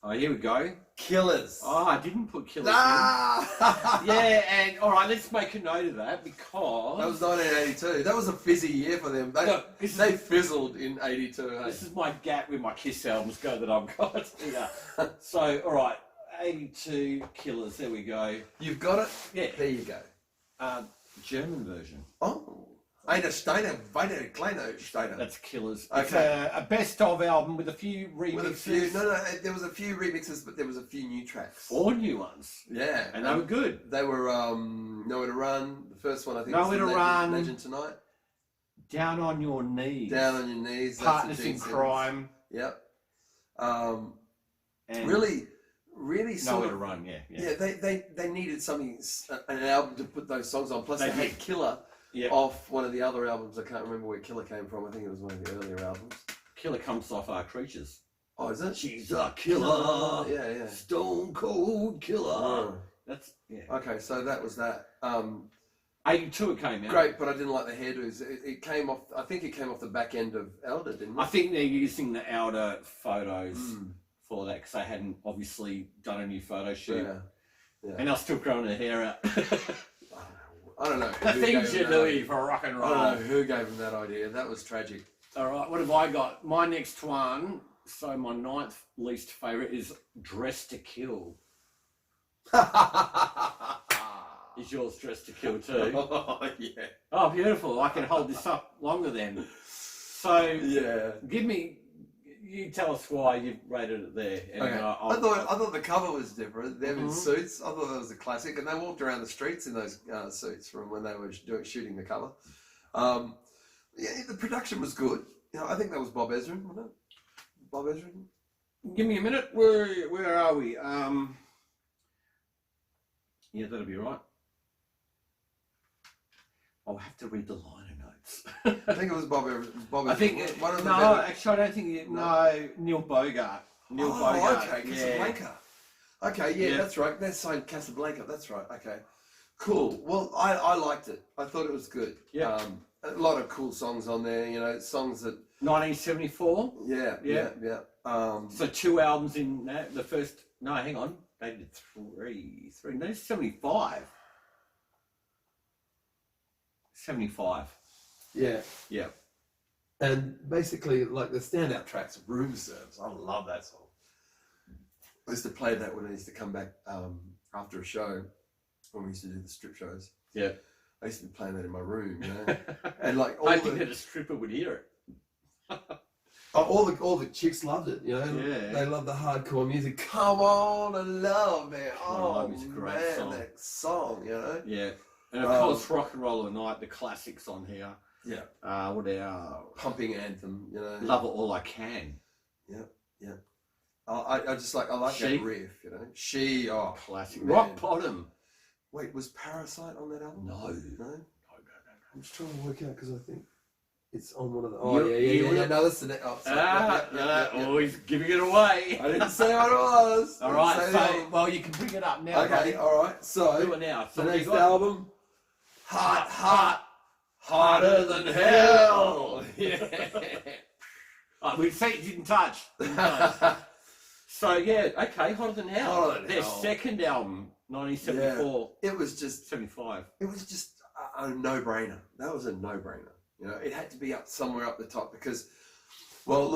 Oh, here we go. Killers. Oh, I didn't put Killers in. Ah! Yeah, and all right, let's make a note of that because That was 1982. That was a fizzy year for them. They fizzled in 82. Hey? this is my gap with my Kiss albums go that I've got here. So, all right, 82 Killers. There we go. You've got it? Yeah. There you go. German version. Oh. Einer Steiner, Weine Kleiner Steiner. That's Killers. Okay. It's a best of album with a few remixes. With a few, there was a few remixes, but there was a few new tracks. 4 new ones. Yeah. And they were good. They were Nowhere to Run. The first one, I think, Nowhere to Run. Legend Tonight. Down on Your Knees. Down on Your Knees. Partners in Crime. Yep. And really sort Nowhere of, to Run, yeah. Yeah, they needed something, an album to put those songs on. Plus they had did. Killer Off one of the other albums. I can't remember where Killer came from. I think it was one of the earlier albums. Killer comes off Our Creatures. Oh, is it? She's a killer. Yeah. Stone cold killer. Oh. That's, yeah. Okay, so that was that. 82 it came out. Great, but I didn't like the hairdos. It came off. I think it came off the back end of Elder, didn't it? I think they're using the outer photos for that because they hadn't obviously done a new photo shoot. Yeah. And they're still growing their hair out. I don't know. The who things gave you them that do idea. for rock and I roll. don't know who gave them that idea. That was tragic. All right, what have I got? My next one, so my 9th least favourite is Dress to Kill. Is yours Dress to Kill too? Oh, yeah. Oh, beautiful. I can hold this up longer then. So, Yeah. you tell us why you've rated it there. And Okay. I thought the cover was different. Them in suits. I thought that was a classic, and they walked around the streets in those suits from when they were shooting the cover. The production was good. I think that was Bob Ezrin, wasn't it? Bob Ezrin. Give me a minute. Where are we? Yeah, that'll be right. I'll have to read the liner notes. I think it was Bob Ezrin. I think one of the actually, I don't think it. No, Neil Bogart. Bogart. Okay, Yeah. Casablanca. Okay, yeah, that's right. They're saying Casablanca. That's right. Okay, cool. Well, I liked it. I thought it was good. Yeah. A lot of cool songs on there. Songs that. 1974. Yeah. So 2 albums in that. The first. No, hang on. They did 3. 1975. 75. Yeah. Yeah. And basically, like the standout tracks, Room Service. I love that song. I used to play that when I used to come back after a show, when we used to do the strip shows. Yeah. I used to be playing that in my room, and like I think that a stripper would hear it. all the chicks loved it, Yeah. They love the hardcore music. Come on and love, man. Love is a great man, song. that song, Yeah. And of course, Rock and Roll at Night, the classics on here. Yeah. What our pumping anthem, Love It All I Can. Yeah. I just like, I like She? that riff, you know. She, oh, Classic. man. Rock bottom. Wait, was Parasite on that album? No. No? I'm just trying to work out because I think it's on one of the. No, that's the next. Oh, sorry. Oh, he's giving it away. I didn't say what it was. All Didn't right, say the so, album. well, you can bring it up now. Okay, buddy. all right. So, Do it now. So the what you next got? album, Hot, Harder Than Hell. Yeah. Oh, we see it didn't touch. So, yeah, okay, Hotter Than Hell. Hotter Than Their Hell. second album, 1974, It was just 75. a no-brainer. That was a no-brainer. You know, it had to be up somewhere up the top because, well,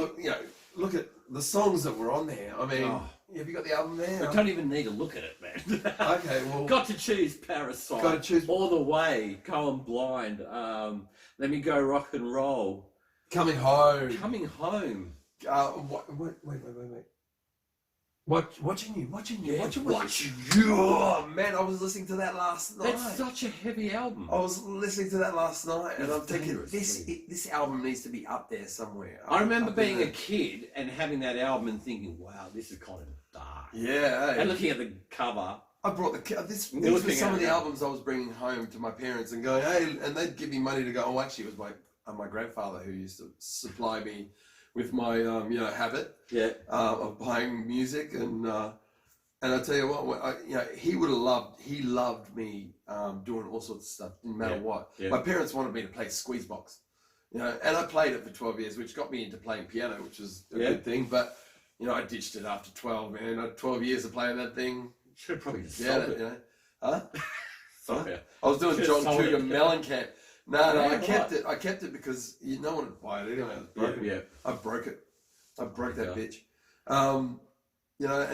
look at the songs that were on there. I mean, have you got the album there? I don't even need to look at it, man. Okay, well, Got to choose Parasite. Got to choose All the Way, Going Blind, Let Me Go Rock and Roll, Coming Home. Coming Home. Wait. Watching you. Oh man, I was listening to that last night. That's such a heavy album. I was listening to that last night, and It's I'm thinking dangerous, this album needs to be up there somewhere. I remember Up in being there. a kid and having that album and thinking, wow, this is kind of dark. Yeah, hey. And looking at the cover, I brought these were Looking some at of the it. albums I was bringing home to my parents and going, hey, and they'd give me money to go. Oh, actually, it was my grandfather who used to supply me with my habit yeah, of buying music and I tell you what, he would have loved. He loved me doing all sorts of stuff, no matter what. Yeah. My parents wanted me to play squeeze box, and I played it for 12 years, which got me into playing piano, which was a good thing. But I ditched it after 12. Man, 12 years of playing that thing. should have probably just Yeah, sold it. Huh? Sorry. I was doing Just John sold Cougar it. Mellencamp. No, Yeah, I kept right. it. I kept it because no one would buy it anyway. It was broken. Yeah. I broke it. I broke that Yeah. bitch. And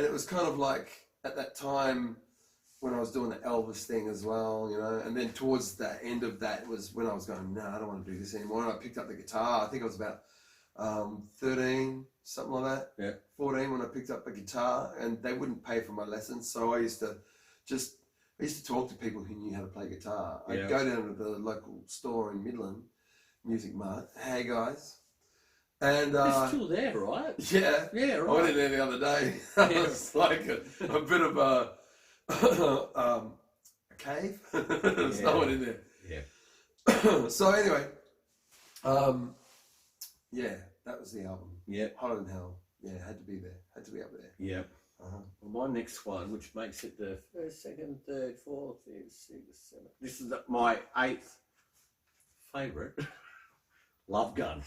it was kind of like at that time when I was doing the Elvis thing as well, and then towards the end of that was when I was going, no, I don't want to do this anymore. And I picked up the guitar. I think I was about 13, something like that. Yeah. 14 when I picked up a guitar, and they wouldn't pay for my lessons, so I used to talk to people who knew how to play guitar. I'd go down to the local store in Midland, Music Mart. Hey guys, and It's still there, right? yeah, Yeah, I right. went in there the other day. It was like a bit of a cave. There's no one in there. Yeah. So anyway, that was the album. Yeah. Hotter Than Hell. Yeah, had to be there. Had to be up there. Yeah. Uh-huh. Well, my next one, which makes it the first, second, third, fourth, fifth, sixth, seventh. This is my 8th favourite. Love Gun.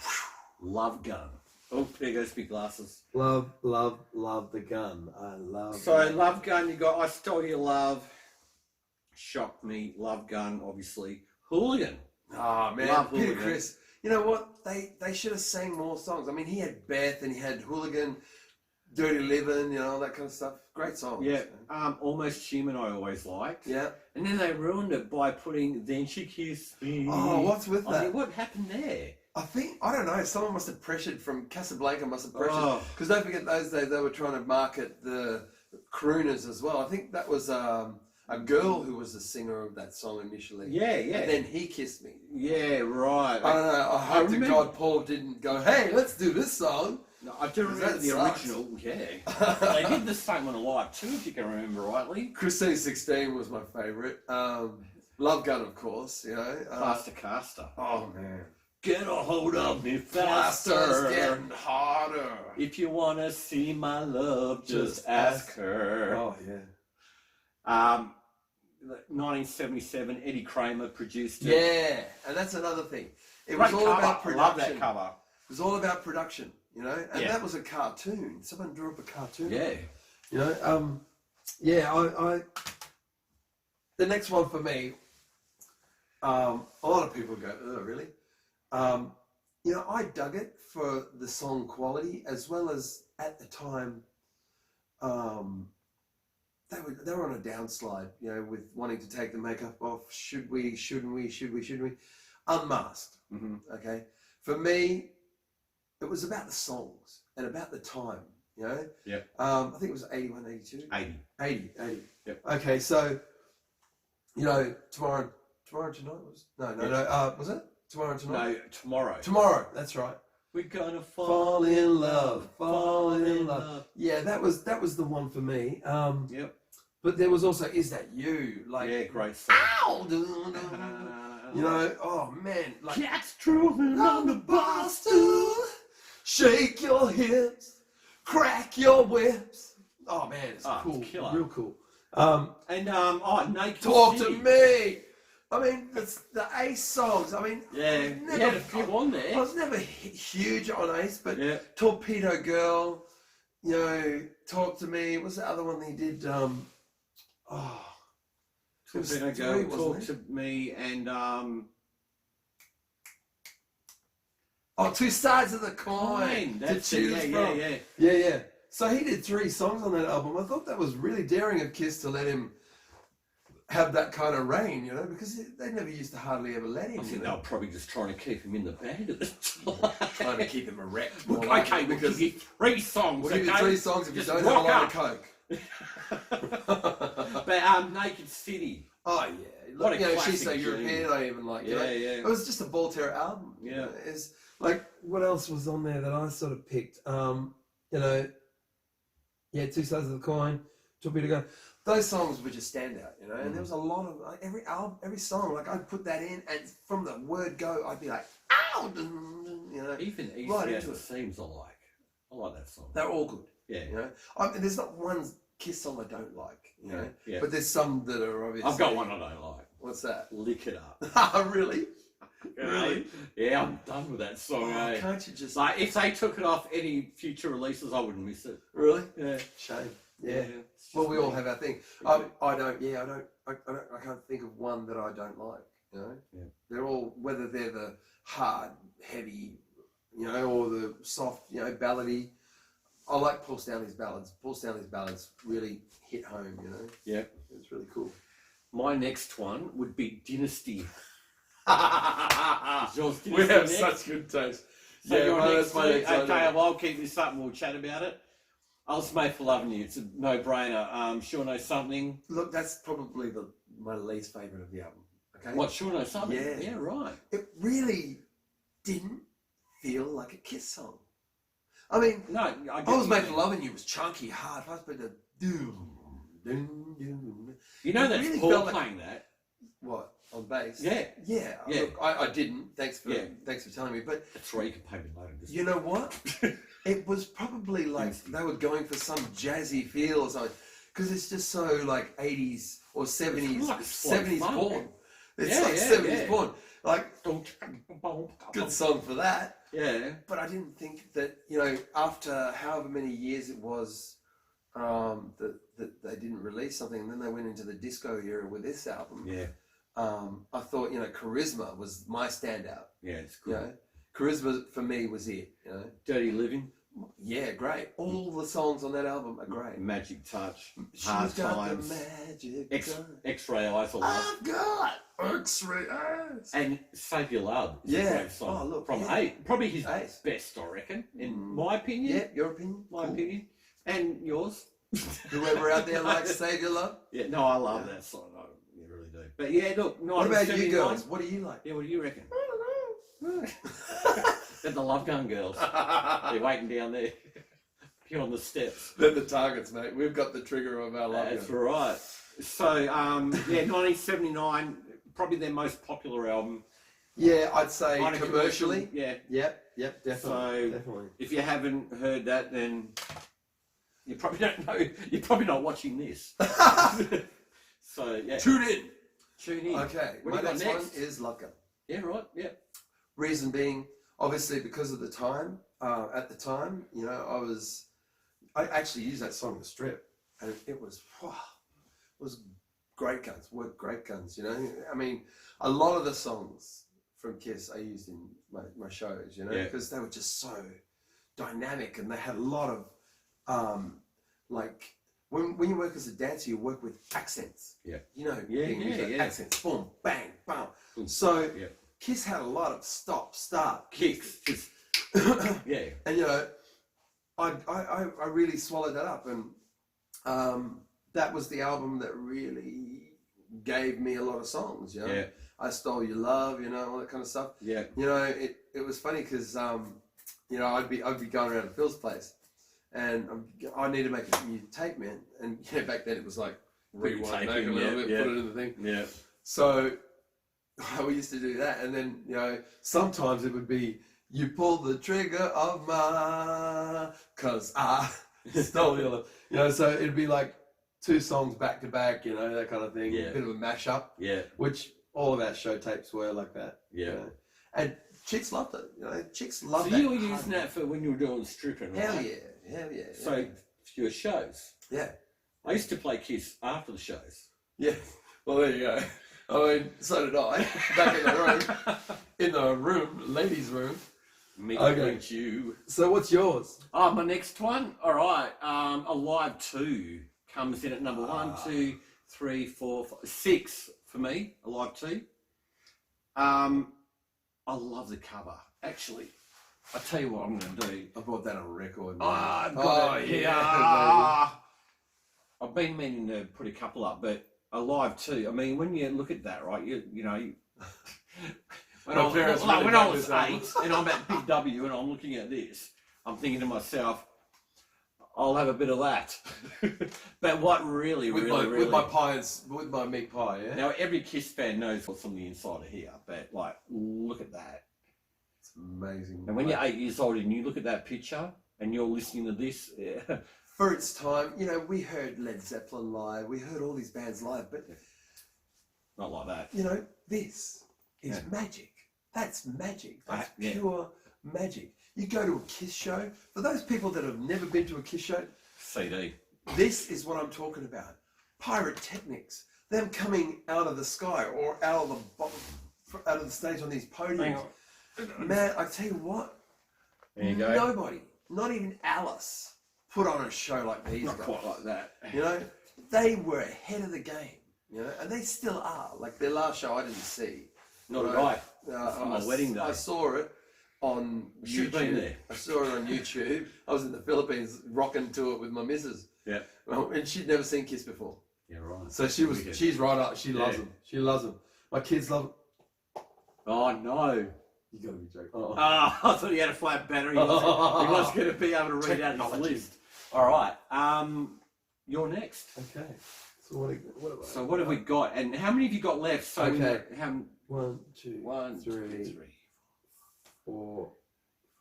Love Gun. Oh, there goes my glasses. Love the gun. I love. So, Love Gun, you got I Stole Your Love, Shocked Me, Love Gun, obviously. Hooligan. Oh man, Love Peter Hooligan. Criss. You know what? They should have sang more songs. I mean, he had Beth and he had Hooligan, Dirty Living, all that kind of stuff. Great songs. Yeah. Almost Human I always liked. Yeah. And then they ruined it by putting Then She Kissed Me. Oh, what's with I that? mean, what happened there? I don't know. Someone must have pressured from Casablanca. Must have pressured Oh. because don't forget those days they were trying to market the crooners as well. I think that was a girl who was the singer of that song initially. Yeah. And then He Kissed Me. Yeah, right. I don't know. I hope to remember- God Paul didn't go, hey, let's do this song. No, I do remember that the sucks. original. Yeah. They did the same one live too, if you can remember rightly. Christine 16 was my favourite. Love Gun, of course, Plaster Caster. Oh, man. Get a hold of me Plaster's faster. getting harder. If you want to see my love, just ask her. Oh yeah. 1977, Eddie Kramer produced it. Yeah, and that's another thing. It Great was all cover. about I production. love that cover. It was all about production, and Yeah. that was a cartoon. Someone drew up a cartoon. Yeah. I the next one for me, a lot of people go, oh, really? I dug it for the song quality as well as at the time, they were on a downslide, with wanting to take the makeup off. Should we, shouldn't we, should we? Unmasked, Mm-hmm. okay? For me, it was about the songs and about the time, Yeah. I think it was 81, 82. 80. 80. Yep. Okay, so, tomorrow and tonight was? No, was it? Tomorrow and tonight? No, tomorrow. Tomorrow, that's right. We're gonna Fall in love, fall in love. Yeah, that was the one for me. Yep. But there was also Is That You? Like, Yeah, great song. ow! You know, oh man, like Cats drooling on the bar stool, shake your hips, crack your whips. Oh man, it's cool, it's killer. real cool. Naked Talk City. to me. I mean, the Ace songs. I mean, Yeah, never, you had a few on I there. was never huge on Ace, but Yeah. Torpedo Girl, you know, Talk to Me. What's the other one he did? Torpedo Girl, wasn't Talk it? to Me, and Two Sides of the Coin to That's choose it. from. Yeah. So he did 3 songs on that album. I thought that was really daring of Kiss to let him have that kind of reign, you know, because they never used to hardly ever let him. I think they know? were probably just trying to keep him in the band at the Trying to keep him erect. Look, okay, we'll give you 3 songs. We'll give you 3 songs if Just you don't have a rock lot of coke. But Naked City. Oh yeah, What a She's classic So European. tune. I even like. You know? Yeah. It was just a Voltaire album. Yeah. You know? It's like, what else was on there that I sort of picked? You know, yeah, Two Sides of the Coin, Torpedo Girl. Those songs were just standout, you know. And there was a lot of every album, every song. Like I'd put that in, and from the word go, I'd be like, ow, you know. Even Easy right as into it it. seems, I like that song. They're all good. Yeah. You know, I mean, there's not one Kiss song I don't like, you know. Yeah. But there's some that are obviously. I've got one I don't like. What's that? Lick It Up. Really? Really? Yeah, I'm done with that song. Oh, can't you just Like, if they took it off any future releases, I wouldn't miss it. really? Yeah. Shame. Yeah. It's just Well, we all me. have our thing. We do. I can't think of one that I don't like. You know, Yeah. they're all, whether they're the hard, heavy, you know, or the soft, you know, ballady. I like Paul Stanley's ballads. Paul Stanley's ballads really hit home. You know, Yeah. it's really cool. My next one would be Dynasty. Yours Dynasty We have next? such good taste. So Yeah, your well, next that's my one? next one, Okay, yeah. well, I'll keep this up and we'll chat about it. I was made for loving you. It's a no-brainer. Sure Know Something. Look, that's probably my least favorite of the album. Okay. What, Sure Know Something? Yeah. Yeah, right. It really didn't feel like a Kiss song. I mean, No, I get I Was you. Made for Loving You was chunky, hard, fast, but the doom, doom, doom. You know it that's really Paul felt like- playing that. What, on bass? Yeah. Yeah. Yeah. Look, I didn't. Thanks for Yeah. telling me. But That's right, you can pay me later. Just you know what? It was probably like they were going for some jazzy feel or something, because it's just so like 80s or 70s, It's like slow 70s funk. born. It's Yeah, like yeah, 70s yeah. born. Like, good song for that. Yeah. But I didn't think that, you know, after however many years it was that they didn't release something, and then they went into the disco era with this album. Yeah. I thought, you know, Charisma was my standout. Yeah, it's You good. know, Charisma for me was it. You know, Dirty Living, yeah, great. All the songs on that album are great. Magic Touch, She's Hard got Times, the magic. X-Ray Eyes, I love. I've got X-ray eyes. And Save Your Love is Yeah. a great song. Oh, look, From yeah. Ace. Probably his Ace. best, I reckon, in Mm. my opinion. Yeah, your opinion. My Cool. opinion. And yours. Whoever out there likes Save Your Love. Yeah, no, I love Yeah. that song. I really do. But yeah, look, What about you 1979. girls? What do you like? Yeah, what do you reckon? They're the Love Gun Girls. They're waiting down there. Here on the steps. They're the targets, mate. We've got the trigger of our love. That's right. So, yeah, 1979, probably their most popular album. Yeah, I'd say Kind of commercially. Yeah. Yep, definitely. So- definitely. If you haven't heard that, then you probably don't know. You're probably not watching this. So, yeah. Tune in. Tune in. Okay, What my do you got next next? one is Love Gun. Yeah, right. Yeah. Reason being, obviously, because of the time. At the time, you know, I actually used that song to strip, and it was great guns. Worked great guns. You know, I mean, a lot of the songs from Kiss I used in my shows. You know, Yeah. because they were just so dynamic, and they had a lot of like. When you work as a dancer, you work with accents. Yeah. You know, Yeah, being used yeah, like yeah. accents. Boom, bang, bam. Boom. So Yeah. Kiss had a lot of stop, start, Kicks. Just, yeah. and you know, I really swallowed that up, and that was the album that really gave me a lot of songs. You know, Yeah. I Stole Your Love, you know, all that kind of stuff. Yeah. You know, it was funny because you know, I'd be going around to Phil's place, and I need to make a new tape, man. And you know, back then it was like rewind back a little bit, put it in the thing. Yeah. So we used to do that, and then you know, sometimes it would be you pull the trigger of my, 'cause I stole your love. You know, so it'd be like 2 songs back to back, you know, that kind of thing. Yeah. A bit of a mashup. Yeah. Which all of our show tapes were like that. Yeah. You know? And chicks loved it. You know, chicks loved So that. you were using that for when you were doing stripping, right? Hell yeah. Hell yeah. So for your shows. yeah. I used to play Kiss after the shows. Yeah. Well, there you go. I mean, so did I. Back in the room, ladies' room. Me Okay. and you. So what's yours? Oh, my next one. All right. Alive 2 comes in at number 1, 2, 3, 4, 5, 6 for me. Alive 2. I love the cover. Actually, I tell you what I'm going to do. I bought that on a record. Oh, I've got it here. yeah. I've been meaning to put a couple up, but Alive 2. I mean, when you look at that, right? You know. When My parents I really when got I was this album. 8 and I'm at Big W and I'm looking at this, I'm thinking to myself, I'll have a bit of that. But what really, with my pies, with my meat pie, yeah. Now, every Kiss fan knows what's on the inside of here, but like, look at that. It's amazing. And when you're 8 years old and you look at that picture and you're listening to this, yeah. For its time, you know, we heard Led Zeppelin live, we heard all these bands live, but Not like that. you know, this is magic. That's magic. That's pure magic. You go to a Kiss show. For those people that have never been to a Kiss show, CD. this is what I'm talking about. Pyrotechnics. Them coming out of the sky or out of the stage on these podiums. Man, I tell you what. There you go. Nobody, not even Alice, put on a show like these Not guys. quite like that. You know, they were ahead of the game. You know, and they still are. Like their last show, I didn't see. Not a guy. On my wedding day. I saw it on Should have been YouTube. there. I saw it on YouTube. I was in the Philippines rocking to it with my missus. Yeah. Well, and she'd never seen Kiss before. Yeah, right. So she's right up. She loves them. She loves them. My kids love them. Oh, no. You gotta be joking. Oh. I thought he had a flat battery. He was going to be able to read out his Technology. list. All right. You're next. Okay. So what Have we got? And how many have you got left? So Okay. How, 1, 2, 1, 3, 2, 3. 4,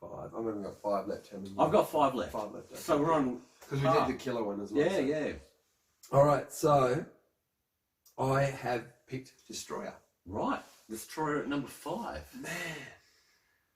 5. I've only got 5 left. How many? I've got 5 left. 5 left. So we're on. Because we did the killer one as well. Yeah, so. yeah. All right. So I have picked Destroyer. Right. Destroyer at number 5. Man,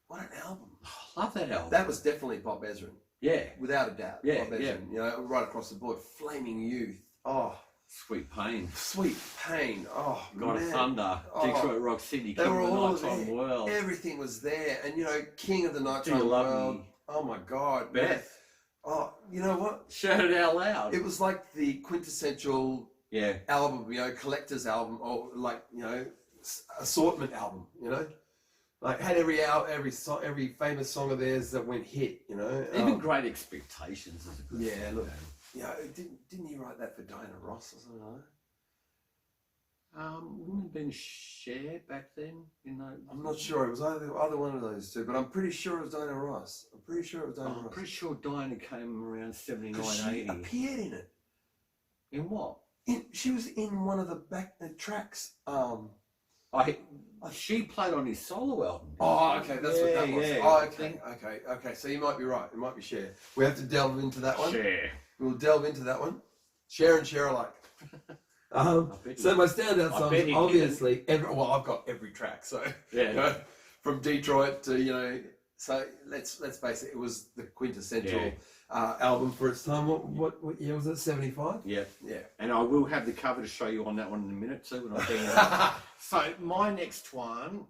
what an album! Love that album. That was definitely Bob Ezrin, Yeah. without a doubt. Yeah, Bob Ezrin. yeah. You know, right across the board. Flaming Youth. Oh, Sweet Pain. Sweet Pain. Oh, God of man. Thunder. Oh, Detroit Rock City. They King were of the all Nighttime there. World. Everything was there, and you know, King of the Do Nighttime You Love World. Me. Oh my God, man. Beth. Oh, you know what? Shout it out loud. It was like the quintessential Yeah. album, you know, collector's album, or like, you know, assortment album, you know, like had every song, every famous song of theirs that went hit, you know. Even Great Expectations is a good Yeah, song, look. man. Yeah, didn't he write that for Diana Ross or something like that? Wouldn't it have been Cher back then? You know, I'm not sure. It was either one of those two, but I'm pretty sure it was Diana Ross. I'm pretty sure it was Diana I'm Ross. pretty sure Diana came around 79, 'Cause she 80. appeared in it. In what? She was in one of the tracks. She played on his solo album. Oh, okay, that's what that was. Yeah, Oh, I okay, think- okay. So you might be right. It might be Cher. We have to delve into that one. Cher. We'll delve into that one. Cher and Cher alike. bet So you- my standout I songs, bet he obviously, I've got every track. So Yeah. you know, from Detroit to, you know, so let's face it, it was the quintessential album for its time. What year was it? 75. Yeah. Yeah. And I will have the cover to show you on that one in a minute too. When I bring it up. So my next one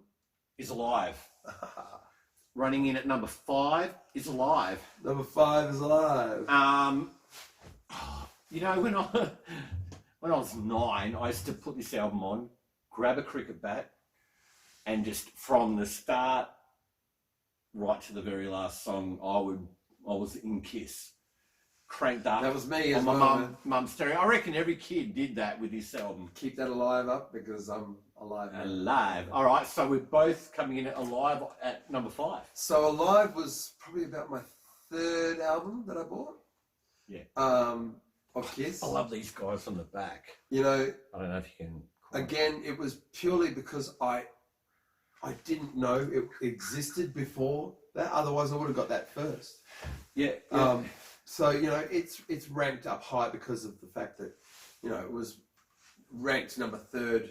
is Alive. Running in at number 5 is Alive. Number 5 is Alive. You know, when I was 9, I used to put this album on, grab a cricket bat, and just from the start right to the very last song, I was in Kiss. cranked up. That was me on as my well, man. mum's stereo. I reckon every kid did that with this album. Keep that alive up because I'm alive. Man. Alive. All right, so we're both coming in at Alive at number 5. So Alive was probably about my 3rd album that I bought. Yeah. Of Kiss. I love these guys on the back. You know, I don't know if you can. again, it was purely because I didn't know it existed before that. Otherwise, I would have got that first. Yeah. So you know, it's ranked up high because of the fact that, you know, it was ranked number 3rd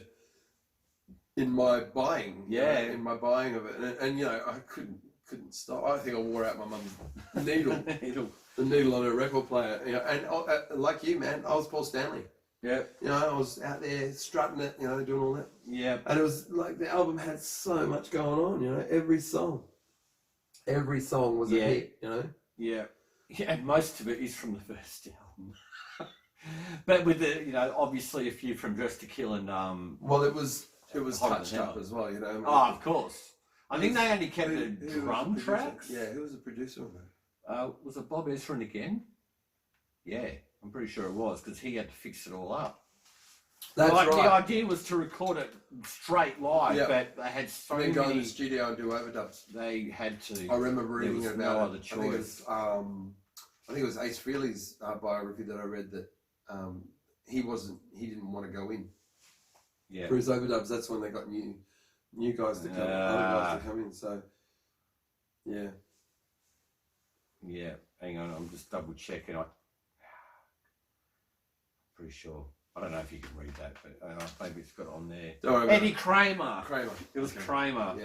in my buying. Yeah. In my buying of it, and you know, I couldn't stop. I think I wore out my mum's needle. The needle on her record player. You know, and like you, man, I was Paul Stanley. Yeah. You know, I was out there strutting it, you know, doing all that. Yeah. And it was like the album had so much going on, you know, every song was a hit, you know. Yeah. Yeah, and most of it is from the first album. But with the, you know, obviously a few from Dress to Kill and Well, it was Hot touched as up Hell. as well, you know. Oh, of course. I think they only kept the Who was drum the producer? tracks. Yeah, who was the producer of it? Was it Bob Ezrin again? Yeah, I'm pretty sure it was because he had to fix it all up. That's Like, right. the idea was to record it straight live, Yeah. but they had so And then go in many. the studio and do overdubs. They had to. I remember reading there was about no it. other choice. I think it was Ace Frehley's biography that I read that he didn't want to go in Yeah. for his overdubs. That's when they got new guys to come, other guys to come in. So yeah. Yeah, hang on, I'm just double checking. Pretty sure. I don't know if you can read that, but maybe it's got it on there. Don't worry about Eddie Kramer. Kramer. It was Okay. Kramer. Yeah.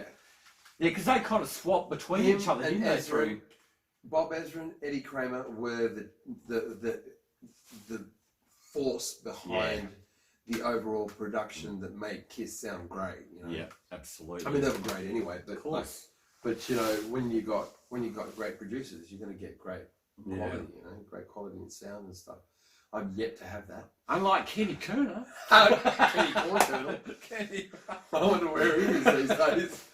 Yeah, because they kind of swapped between Him each other, and didn't they? Ezrin. Through. Bob Ezrin, Eddie Kramer were the force behind the overall production that made Kiss sound great. You know? Yeah, absolutely. I mean, they were great anyway, but of course. but you know, when you got great producers, you're going to get great quality. You know, great quality in sound and stuff. I'm yet to have that. Unlike Kenny Kerner. Kenny Cornturtle. Kenny. I wonder where he is these days.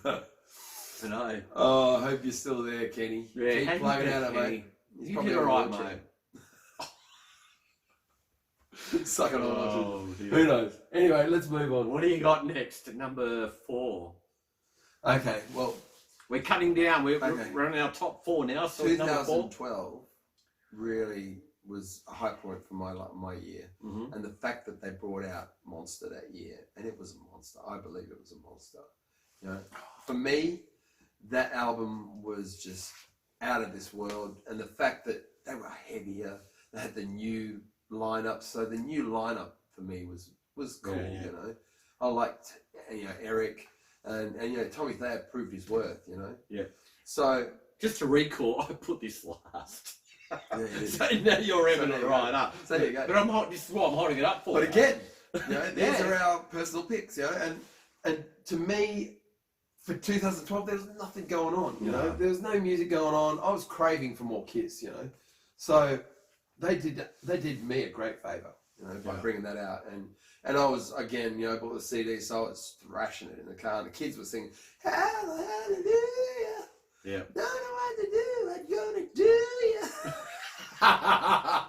I know. Oh, I hope you're still there, Kenny. Yeah, Keep how you plugging doing, at it, Kenny? mate. He's You probably did on a alright, wheelchair. mate. Suck it on. Oh, dear. Who knows? Anyway, let's move on. What do you got next at number 4? Okay, well, We're cutting down. We're on our top 4 now. So it's number 4. 2012 really was a high point for my year. Mm-hmm. And the fact that they brought out Monster that year, and it was a monster. I believe it was a monster. You know, for me, that album was just out of this world. And the fact that they were heavier, they had the new lineup. So the new lineup for me was cool. Yeah. You know, I liked Eric and you know Tommy Thayer proved his worth. You know. Yeah. So just to recall, I put this last. yeah. So now you're So revving there it you right go. up. So there you go. But this is what I'm holding it up for. But again, you know, these Yeah. are our personal picks, you know, and to me, for 2012, there was nothing going on, you know, there was no music going on. I was craving for more Kiss, you know, so they did me a great favour, you know, by bringing that out, and I was again, you know, bought the CD, so I was thrashing it in the car, and the kids were singing Hallelujah. Yeah. Don't know what to do, I'm gonna do ya.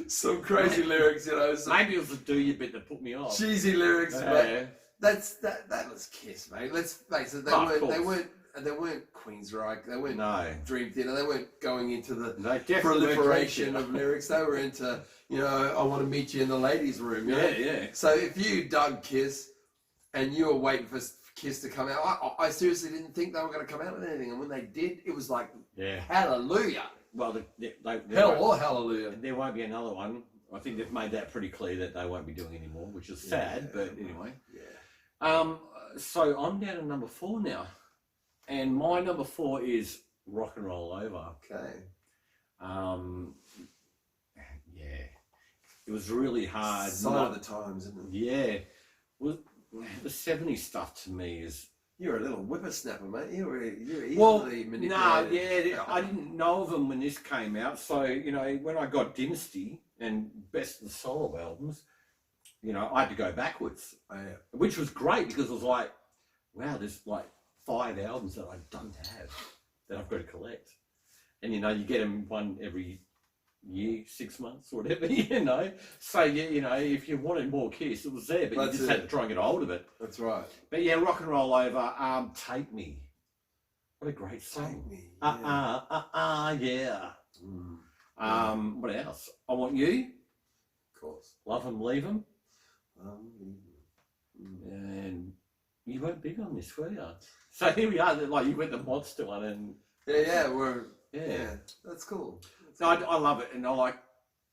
Some crazy lyrics, you know. Some Maybe it was the do you bit that put me off. cheesy lyrics, Yeah. but that was Kiss, mate. Let's face it, they weren't Queensryche, they weren't No. Dream Theater, they weren't going into the No, definitely proliferation weren't of lyrics. They were into, you know, I want to meet you in the ladies' room. You know? Yeah. So if you dug Kiss and you were waiting for Kiss to come out, I seriously didn't think they were going to come out with anything. And when they did, it was like, Yeah. hallelujah. Well, Hell or hallelujah. there won't be another one. I think they've made that pretty clear that they won't be doing anymore, which is sad, but anyway. Yeah. So I'm down to number 4 now. And my number 4 is Rock and Roll Over. Okay. Yeah. It was really hard. Sign of the times, isn't it? Yeah. Well, the 70s stuff to me is... You're a little whippersnapper, mate. You're easily manipulated. No, yeah, I didn't know of them when this came out. So, you know, when I got Dynasty and Best of the Solo albums, you know, I had to go backwards. Oh, yeah. Which was great because it was like, wow, there's like 5 albums that I don't have that I've got to collect. And, you know, you get them one every year, 6 months, whatever, you know. So, you know, if you wanted more Kiss, it was there, but That's you just it. had to try and get a hold of it. That's right. But yeah, Rock and Roll Over, Take Me. What a great song. Take me. Yeah. Mm. What else? I Want You, Of course. Love 'Em, Leave 'Em. Mm. And you weren't big on this, were you? So here we are, like you went the monster one, and Yeah, yeah. that's cool. No, I love it, and I like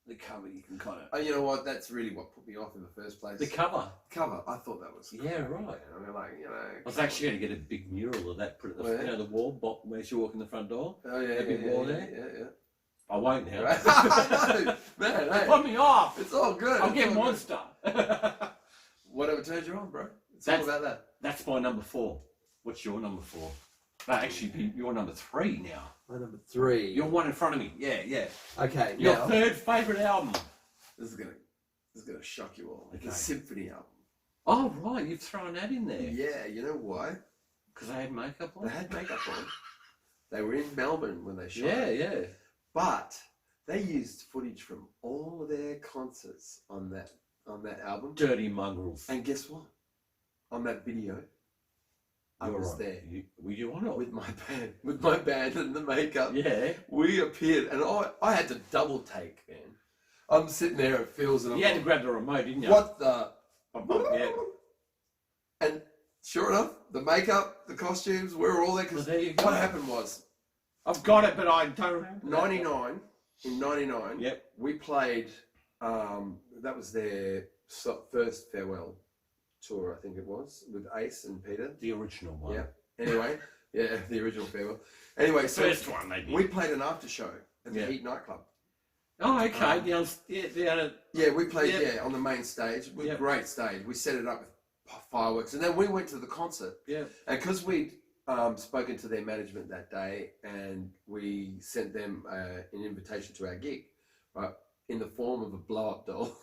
the cover. You can kind of You know what? That's really what put me off in the first place. the cover. Cover. I thought that was Yeah, great, right. man. I mean, like, you know. I was actually going to get a big mural of that, put it, Oh, yeah? you know, the wall, where you walk in the front door. Oh yeah, a big wall there. Yeah. I won't now. I know, man. Hey, Put me off. it's all good. I'll it's get all good. monster. Whatever turns you on, bro. It's That's- all about that. That's my number 4. What's your number 4? No, actually, you're number 3 now. My number 3. You're one in front of me. Yeah. Okay, Your now, third favourite album. This is gonna shock you all. Okay. The symphony album. Oh right, you've thrown that in there. Yeah, you know why? Because they had makeup on. They had makeup on. They were in Melbourne when they shot. Yeah. But they used footage from all of their concerts on that album. Dirty mongrels. And guess what? On that video, I You're was right. there Were you on it? with my band and the makeup. Yeah. We appeared, and I had to double take, man. I'm sitting there at Phil's, and I'm You had to like, grab the remote, didn't you? what the? Yeah. And sure enough, the makeup, the costumes, we were all there. Well, Because there you go. what happened was, I've got it, but I don't remember. 99. In 99, Yep. we played. That was their first farewell tour, I think it was, with Ace and Peter. The original one. Yeah. Anyway, yeah, the original farewell. Anyway, so First one, maybe. we played an after show at the Yeah. Heat nightclub. Oh, okay. Down Yeah, we played Yeah. on the main stage. It was a Yep. great stage. We set it up with fireworks, and then we went to the concert. Yeah. And because we'd spoken to their management that day, and we sent them an invitation to our gig, right, in the form of a blow-up doll,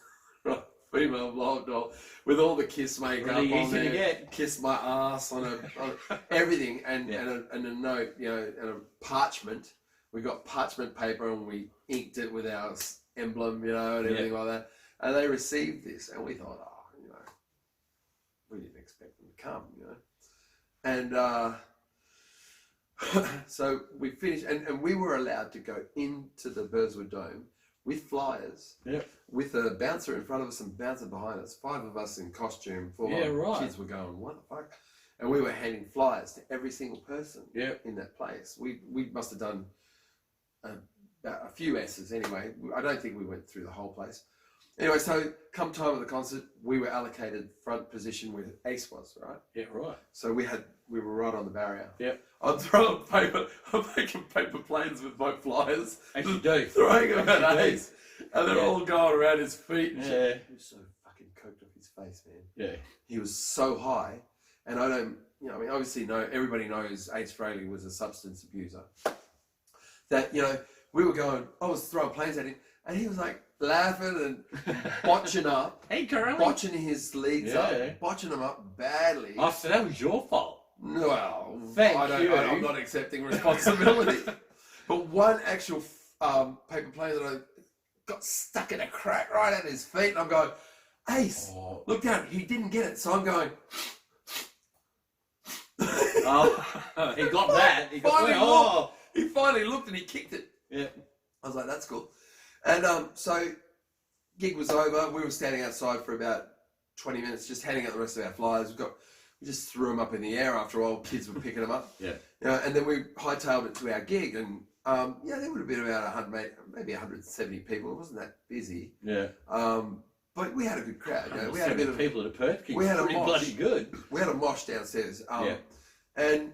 right, female blow-up doll, with all the Kiss makeup Really on easy to there, get. Kiss my ass on everything, and Yeah. and a note, you know, and a parchment. We got parchment paper and we inked it with our emblem, you know, and everything like that. And they received this, and we thought, oh, you know, we didn't expect them to come, you know. And so we finished, and we were allowed to go into the Burswood Dome with flyers, Yep. with a bouncer in front of us and bouncer behind us. 5 of us in costume. 4 Yeah, right. kids were going, what the fuck? And we were handing flyers to every single person Yep. in that place. We must have done a few S's anyway. I don't think we went through the whole place. Anyway, so come time of the concert, we were allocated front position where Ace was, right? Yeah, right. So we were right on the barrier. Yep. I'm throwing paper, I'm making paper planes with my flyers, As you do. throwing them at As you do. Ace, and they're Yeah. all going around his feet. and Yeah. shit. He was so fucking coked off his face, man. Yeah. He was so high, and I don't, you know, I mean, obviously, everybody knows Ace Frehley was a substance abuser. That, you know, we were going, I was throwing planes at him, and he was like laughing and botching up, Hey, Curly. botching his leads Yeah. up, botching them up badly. Oh, so that was your fault. Well, Thank you. I'm not accepting responsibility. But one actual paper plane that I got stuck in a crack right at his feet, and I'm going, Ace, Oh. look down. He didn't get it, so I'm going. Oh, he got that. He got Finally oh. He finally looked and he kicked it. Yeah. I was like, that's cool. And so, gig was over. We were standing outside for about 20 minutes, just handing out the rest of our flyers. We just threw them up in the air after all. Kids were picking them up. Yeah. You know, and then we hightailed it to our gig, and yeah, there would have been about 100, maybe 170 people. It wasn't that busy. Yeah. But we had a good crowd. You know, we had had a bit of people at a Perth gig. we had a pretty mosh. bloody good. we had a mosh downstairs. Yeah. And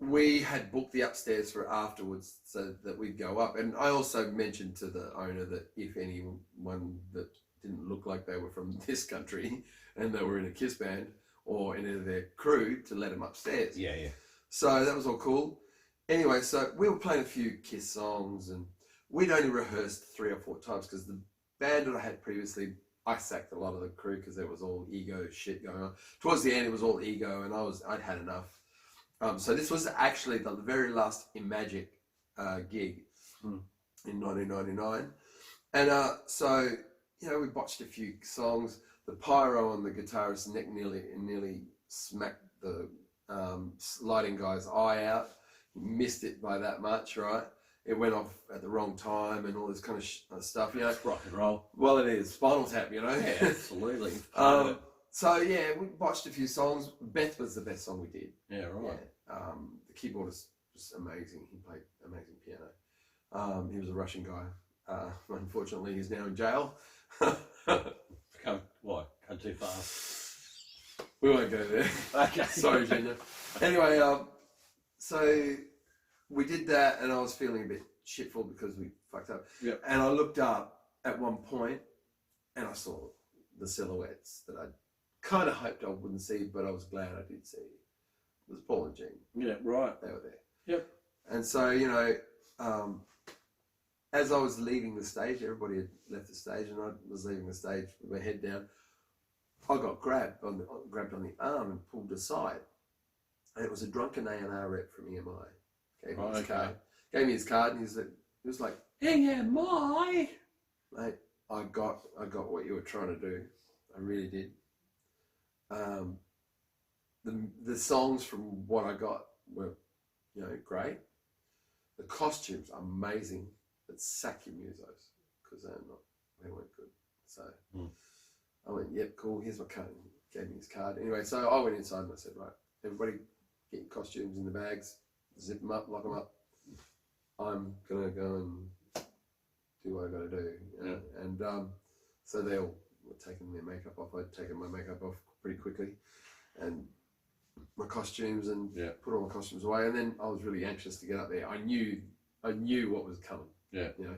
we had booked the upstairs for afterwards so that we'd go up. And I also mentioned to the owner that if anyone that didn't look like they were from this country and they were in a Kiss band or any of their crew, to let them upstairs. Yeah, yeah. So that was all cool. Anyway, so we were playing a few Kiss songs, and we'd only rehearsed 3 or 4 times because the band that I had previously, I sacked a lot of the crew because there was all ego shit going on. Towards the end, it was all ego, and I'd had enough. So this was actually the very last Imagic gig in 1999. And so, you know, we botched a few songs. The pyro on the guitarist's neck nearly smacked the lighting guy's eye out. He missed it by that much, right? It went off at the wrong time and all this kind of stuff, you know. Rock and roll. Well, it is. Spinal Tap, you know. Yeah, absolutely. So, yeah, we botched a few songs. Beth was the best song we did. Yeah, right. Yeah. The keyboardist was amazing. He played amazing piano. He was a Russian guy. Unfortunately, he's now in jail. What? Come too far. We won't go there. Okay. Sorry, Gina. Anyway, so we did that, and I was feeling a bit shitful because we fucked up. Yep. And I looked up at one point, and I saw the silhouettes that I kind of hoped I wouldn't see, but I was glad I did see. It was Paul and Jean. Yeah, right. They were there. Yep. And so, you know, as I was leaving the stage, everybody had left the stage, and I was leaving the stage with my head down. I got grabbed on the arm and pulled aside. And it was a drunken A&R rep from EMI. Gave me his card. Gave me his card, and he was like, EMI? mate, I got what you were trying to do. I really did. The songs from what I got were, you know, great. The costumes are amazing, but sack your musos because they weren't good. So I went, yep, cool. Here's my card. He gave me his card. Anyway, so I went inside and I said, right, everybody, get your costumes in the bags, zip them up, lock them up. I'm gonna go and do what I gotta do. You know? And so they all were taking their makeup off. I'd taken my makeup off pretty quickly, and my costumes, and put all my costumes away. And then I was really anxious to get up there. I knew what was coming. Yeah. You know.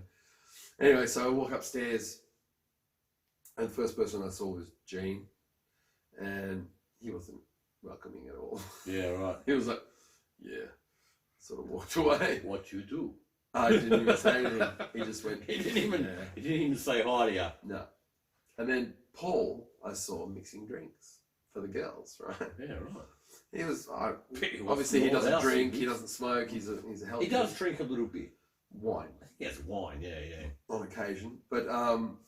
Anyway, so I walk upstairs, and the first person I saw was Gene, and he wasn't welcoming at all. Yeah, right. He was like, yeah, sort of walked away. What you do? I didn't even say anything. He just went. He didn't even say hi to you. No. And then Paul, I saw mixing drinks for the girls, right? Yeah, right. He was obviously he doesn't drink, he doesn't smoke, he's a healthy. He does drink a little bit. Wine. Yes, wine, yeah. On occasion. But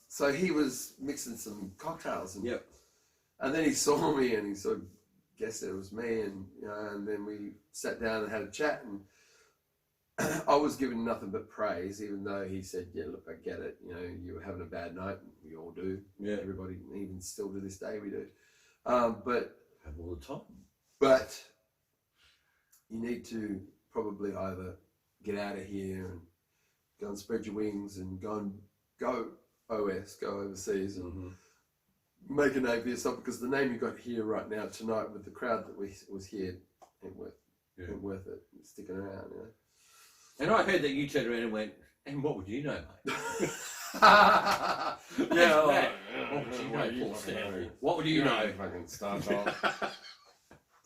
so he was mixing some cocktails, and and then he saw me and he sort of guessed it was me, and you know, and then we sat down and had a chat, and I was given nothing but praise, even though he said, yeah, look, I get it, you know, you were having a bad night, and we all do. Yeah. Everybody, even still to this day we do. But have all the time. But you need to probably either get out of here and go and spread your wings and go overseas and make a name for yourself, because the name you got here right now tonight with the crowd that was here ain't worth it. Sticking around, you know. And I heard that you turned around and went, and what would you know, mate? Yeah. What would you know, Paul Stanley? What would you know? Fucking start off.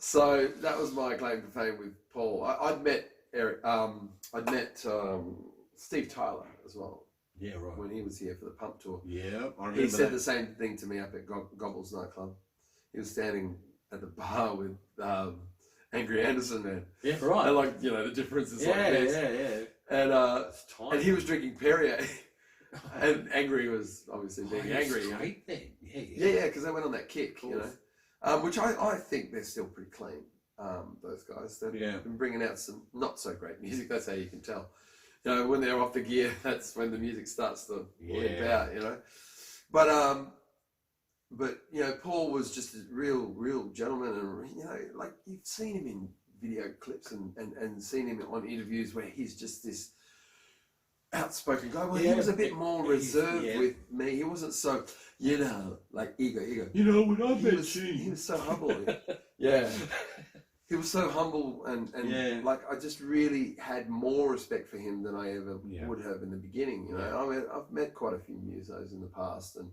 So that was my claim to fame with Paul. I'd met Eric. I'd met Steve Tyler as well. Yeah, right. When he was here for the Pump Tour. Yeah, I remember. He said the same thing to me up at Gobbles nightclub. He was standing at the bar with Angry Anderson, man. Yeah, right. And like, you know, the difference is like this. And he was drinking Perrier. And Angry was obviously being angry. Straight then. Yeah, because they went on that kick, you know. Which I think they're still pretty clean, those guys. They've been bringing out some not so great music, that's how you can tell. You know, when they're off the gear, that's when the music starts to limp out, you know. But you know, Paul was just a real gentleman, and you know, like you've seen him in video clips and seen him on interviews where he's just this outspoken guy. Well, he was a bit more reserved with me. He wasn't so, you know, like ego. You know, when I met he was so humble. He was so humble and like I just really had more respect for him than I ever would have in the beginning. You know, I mean, I've met quite a few musos in the past, and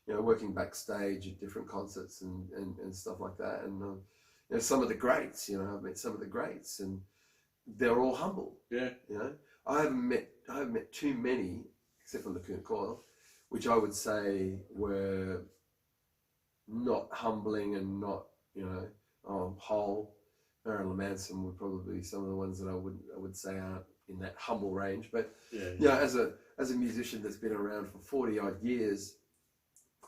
you know, working backstage at different concerts and stuff like that, and you know, some of the greats. You know, I've met some of the greats, and they're all humble. Yeah, you know, I haven't met too many, except for Lacuna Coil, which I would say were not humbling and not, you know, whole. Marilyn Manson would probably be some of the ones that I would say aren't in that humble range. But you know, as as a musician that's been around for 40 odd years,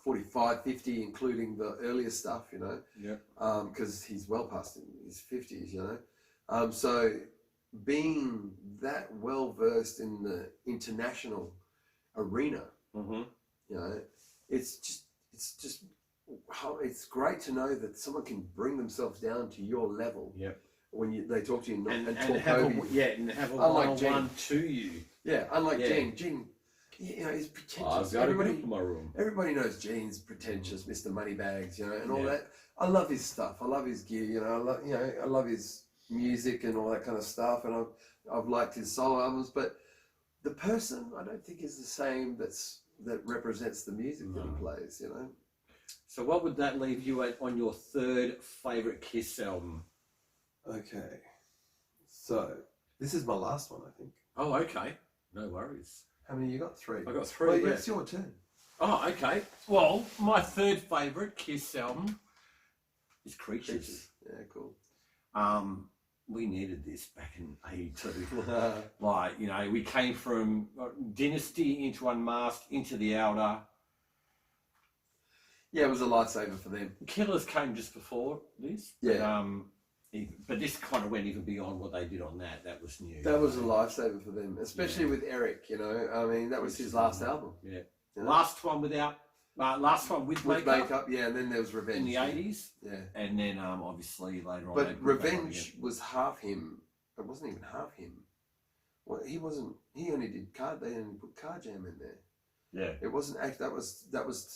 45, 50, including the earlier stuff, you know. Yeah. Because he's well past in his 50s, you know. So being that well versed in the international arena, Mm-hmm. you know, it's great to know that someone can bring themselves down to your level. Yep. When they talk to you and talk have over a, you. yeah, and have a Unlike one-on-one to you. Yeah, unlike Yeah. Gene. Gene, you know, is pretentious. I've got to get up in my room. Everybody knows Gene's pretentious, Mr. Moneybags, you know, and all Yeah. that. I love his stuff. I love his gear, you know. I love his music and all that kind of stuff, and I've liked his solo albums. But the person, I don't think, is the same. That represents the music that he plays, you know. So what would that leave you at on your third favourite Kiss album? Okay. So this is my last one, I think. Oh, okay. No worries. How many you got? 3. I got 3 Well, left. it's your turn. Oh, okay. Well, my third favourite Kiss album is Creatures. Yeah, cool. We needed this back in '82. Like, you know, we came from Dynasty into Unmasked into The Outer. Yeah, it was a lifesaver for them. Killers came just before this. Yeah. But this kind of went even beyond what they did on that. That was new. That was a lifesaver for them, especially with Eric, you know. I mean, that was his last album. Yeah. You know? Last one without, last one with With makeup, makeup, yeah, and then there was Revenge. in the '80s. Yeah. And then obviously later on. they But put it back on Revenge was half him. It wasn't even half him. Well, he wasn't. He only did Card. They only put Car Jam in there. again. It wasn't. That was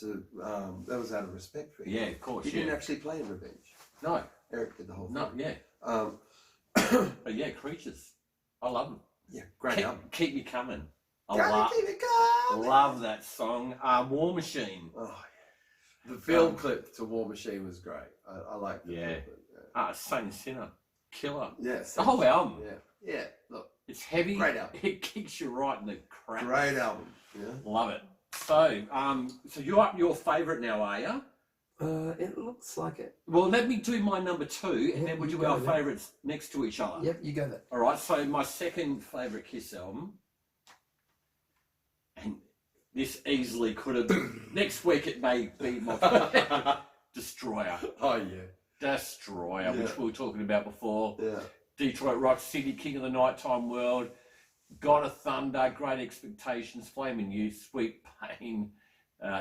to. That was out of respect for him. Yeah. Yeah, of course. He didn't actually play in Revenge. No. Eric did the whole thing. No. Yeah. But yeah, Creatures. I love them. Yeah, great album. Keep me coming. Gotta keep it going. Love that song. War Machine. Oh yeah. The film clip to War Machine was great. I like the Yeah. film clip. Saint Sinner. Killer. Yeah. The whole album. Yeah. Yeah. Look, It's heavy. Great album. It kicks you right in the crap. great album. Yeah. Love it. So, so you're up your favourite now, are you? It looks like it. Well, let me do my number 2, and Yeah, then we'll you do go our then. favourites next to each other. Yep, you go there. All right. So my second favourite Kiss album, and this easily could have. Next week it may be my Destroyer. Oh yeah. Destroyer, Yeah. which we were talking about before. Yeah. Detroit Rock City, King of the Nighttime World, God of Thunder, Great Expectations, Flaming Youth, Sweet Pain,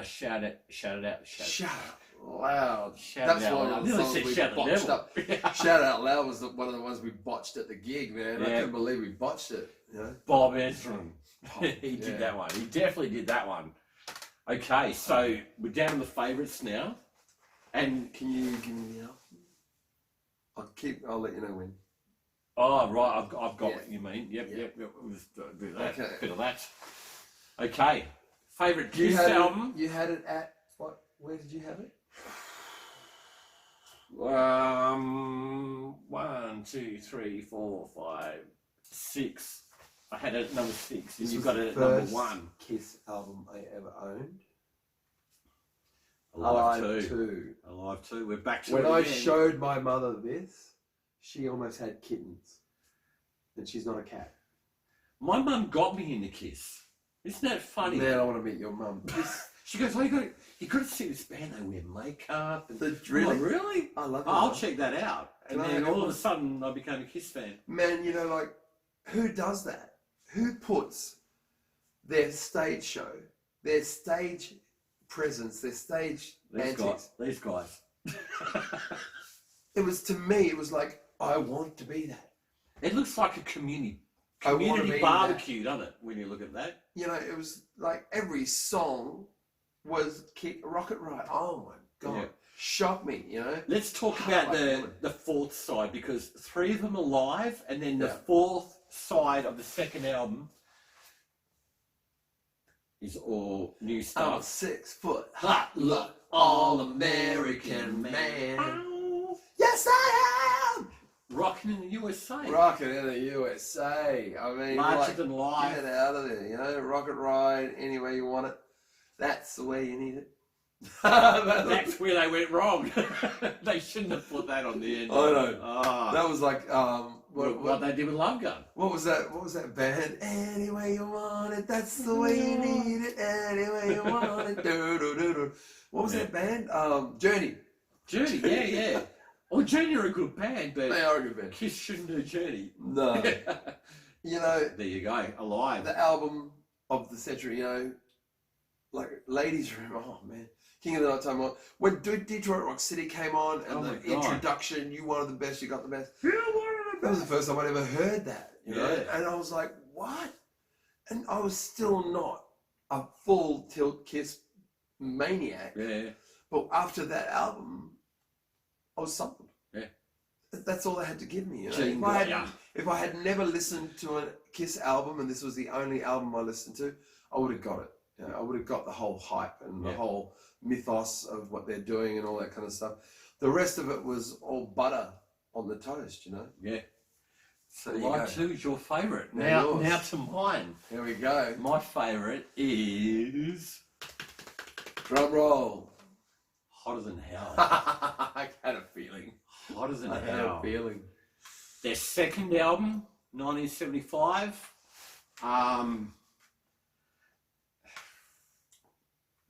Shout It Out. Shut up loud. Shout That's It Out one Loud. of the Nearly songs said we Shout the botched Devil. up. Shout Out Loud was one of the ones we botched at the gig, man. I Yeah. couldn't believe we botched it. You know? Bob Ezrin. Oh, He yeah. did that one. He definitely did that one. Okay, so we're down to the favourites now. And, Can you give me the album? I'll let you know when. oh, right, I've got Yeah. what you mean. Yep. We'll just do that. Okay. Bit of that. Okay, favourite You Kiss had album? It, you had it at what? Where did you have it? 1, 2, 3, 4, 5, 6. I had it at number 6, and This you was got the it at number first 1. Kiss album I ever owned. Alive Alive 2. Alive 2. We're back to When it I again. showed my mother this, she almost had kittens, and she's not a cat. My mum got me into Kiss. Isn't that funny? Man, I want to meet your mum. She goes, oh, you got to see this band. They wear makeup. And, Really? I'm like, really? I love it. Oh, I'll check that out. And Can I then have all of one? a sudden, I became a Kiss fan. Man, you know, like, who does that? Who puts their stage show, their stage presence, their stage antics? These guys. It was, to me, it was like, I want to be that. It looks like a community I wanna community be barbecue, doesn't it? When you look at that. You know, it was like every song was Rocket Ride. Oh my God. Yeah. Shocked me, you know? Let's talk Oh, about my the God. fourth side, because 3 of them are live, and then the Yeah. fourth side of the second album is all new I'm a stuff. 6 foot Hot look, all-American man. Ow. Yes, I am. Rocking in the USA. Rocking in the USA. I mean, Larger like, than life. get it out of there, you know? Rocket Ride, any way you want it. That's the way you need it. That's where they went wrong. They shouldn't have put that on the end. I know. Ah. That was like what they did with Love Gun. What was that? What was that band? Any way you want it, that's the way you need it. Any way you want it. Do, do, do, do. What was that band? Journey. Journey, yeah. Well, Journey are a good band, but They are a good band. Kiss shouldn't do Journey. No. You know, There you go, Alive. the album of the century, you know, like Ladies Room, oh man. King of the Nighttime on. When Detroit Rock City came on and Oh my the God. introduction, you wanted the best, you got the best. That was the first time I'd ever heard that, you know? Yeah. And I was like, what? And I was still not a full tilt Kiss maniac. Yeah. But after that album, I was something. Yeah. That's all they had to give me. You know? Gene If I had never listened to a Kiss album and this was the only album I listened to, I would have got it. You know, I would have got the whole hype and the whole mythos of what they're doing and all that kind of stuff. The rest of it was all butter on the toast, you know. Yeah. So There you Live go. 2 is your favourite. Now yours. Now to mine. Here we go. My favourite is Drum roll. Hotter Than Hell. I had a feeling. Hotter Than I had Hell. a feeling. Their second album, 1975.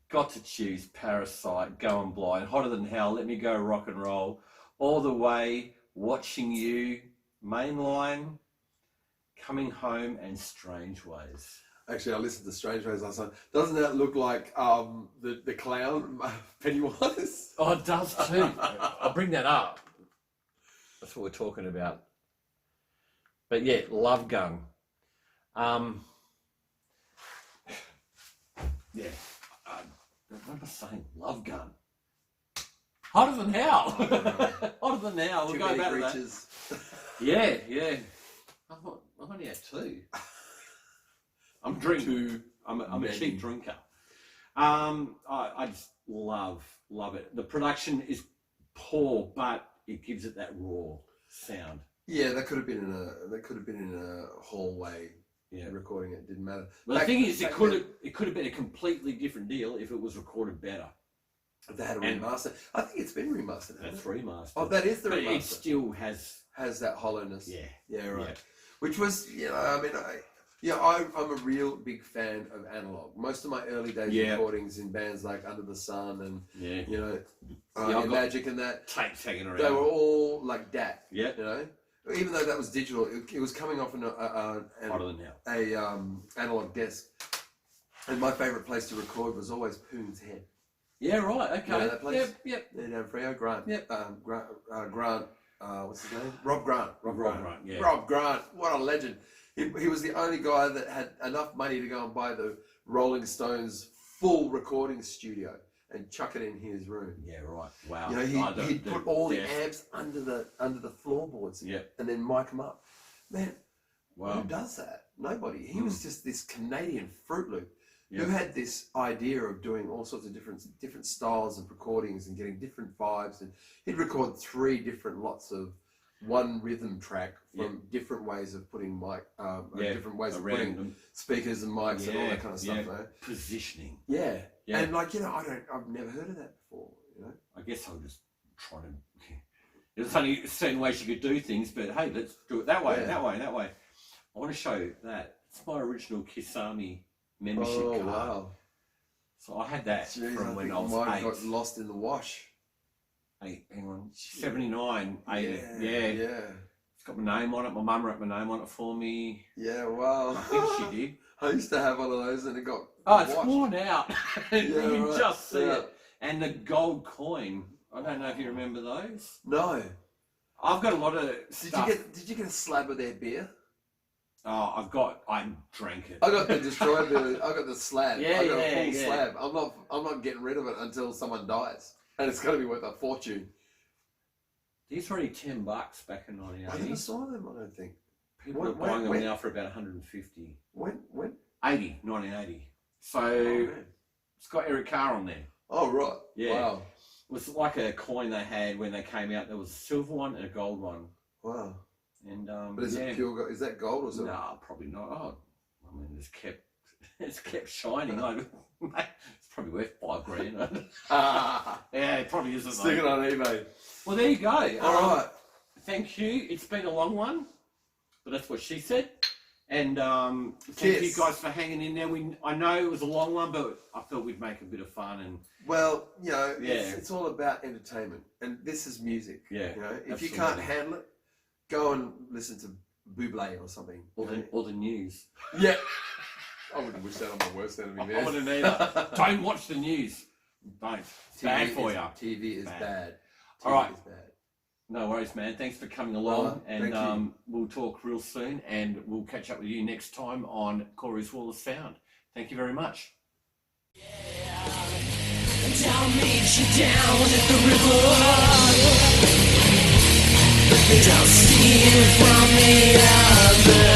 Got to choose Parasite, Going Blind, Hotter Than Hell, Let Me Go Rock and Roll, All the Way, Watching You, Mainline, Coming Home, and Strange Ways. Actually, I listened to Strange Ways last night. Doesn't that look like the clown Pennywise? Oh, it does too. I'll bring that up. That's what we're talking about. But yeah, Love Gun. Yeah. What am I saying? Love Gun. Hotter Than Hell. Hotter Than Hell. We'll Too go many back to that. breaches. Yeah. I've only had 2. I'm drinking. Too I'm a many. cheap drinker. I just love it. The production is poor, but it gives it that raw sound. Yeah, that could have been in a hallway. Yeah. Recording it didn't matter. But the thing is, it could have been a completely different deal if it was recorded better. They had a remaster. I think it's been remastered. That's hasn't it? remastered. Oh, that is the But remaster. it still has. Has that hollowness. Yeah. Yeah, right. Yeah. Which was, you know, I mean, I'm a real big fan of analog. Most of my early days recordings in bands like Under the Sun and you know, I've got Magic and that, tapes hanging around. they were all like DAT. Yeah. You know, even though that was digital, it was coming off Hotter Than Hell. analog disc. And my favourite place to record was always Poon's Head. Yeah, right. Okay. You know that place? Yep. There down Freo, Grant. Yep. Grant. What's his name? Rob Grant. Rob Grant, yeah. Rob Grant. What a legend. He was the only guy that had enough money to go and buy the Rolling Stones full recording studio and chuck it in his room. Yeah, right. Wow. You know, he'd put all the amps under the floorboards Yep. and then mic them up. Man, Wow. who does that? Nobody. He was just this Canadian Fruit Loop Yeah. who had this idea of doing all sorts of different styles of recordings and getting different vibes. And he'd record 3 different lots of one rhythm track from different ways of putting different ways of putting them. speakers and mics and all that kind of stuff. Man. Positioning. Yeah. Yeah. And like, you know, I've never heard of that before, you know. I guess I'm just trying to. There's only certain ways you could do things, but hey, let's do it that way, Yeah. that way, that way. I want to show that. It's my original Kiss Army membership Oh, card. wow. So I had that Jeez, from I when think I was mine 8. got lost in the wash. Hang on, 79, 80. Yeah. It's got my name on it. My mum wrote my name on it for me. Yeah, wow. I think she did. I used to have one of those and it got Oh, it's washed. worn out. You can right. just see Yeah. it. And the gold coin. I don't know if you remember those. No. I've got a lot of Did stuff. you get a slab of their beer? Oh, I drank it. I got the destroyed beer. I got the slab. Yeah, I got a yeah, full yeah. slab. I'm not getting rid of it until someone dies. And it's gonna be worth a fortune. These were only $10 back in I 1980. never saw them, I don't think. People When- are buying them when- now for about 150. When 1980. So oh, man. it's got Eric Carr on there. Oh right. Yeah. Wow. It was like a coin they had when they came out. There was a silver one and a gold one. Wow. And But is it pure gold? Is that gold or silver? No, probably not. Oh, I mean, it's kept shining. It's probably worth $5,000. Yeah, it probably isn't. Stick it though. on eBay. Well, there you go. All right. Thank you. It's been a long one. but that's what she said. And thank you Kiss. guys for hanging in there. I know it was a long one, but I thought we'd make a bit of fun. And Well, you know, Yeah. it's all about entertainment, and this is music. Yeah, You know, if absolutely. you can't handle it, go and listen to Bublé or something. or the news. Yeah. I wouldn't wish that on my worst enemy, man. I wouldn't either. Don't watch the news. Don't. It's bad for you. TV is bad. All right. Is bad. No worries, man. Thanks for coming along, thank and you. we'll talk real soon, and we'll catch up with you next time on Corey's Wall of Sound. Thank you very much. I'll meet you down at the river. And I'll see you from the other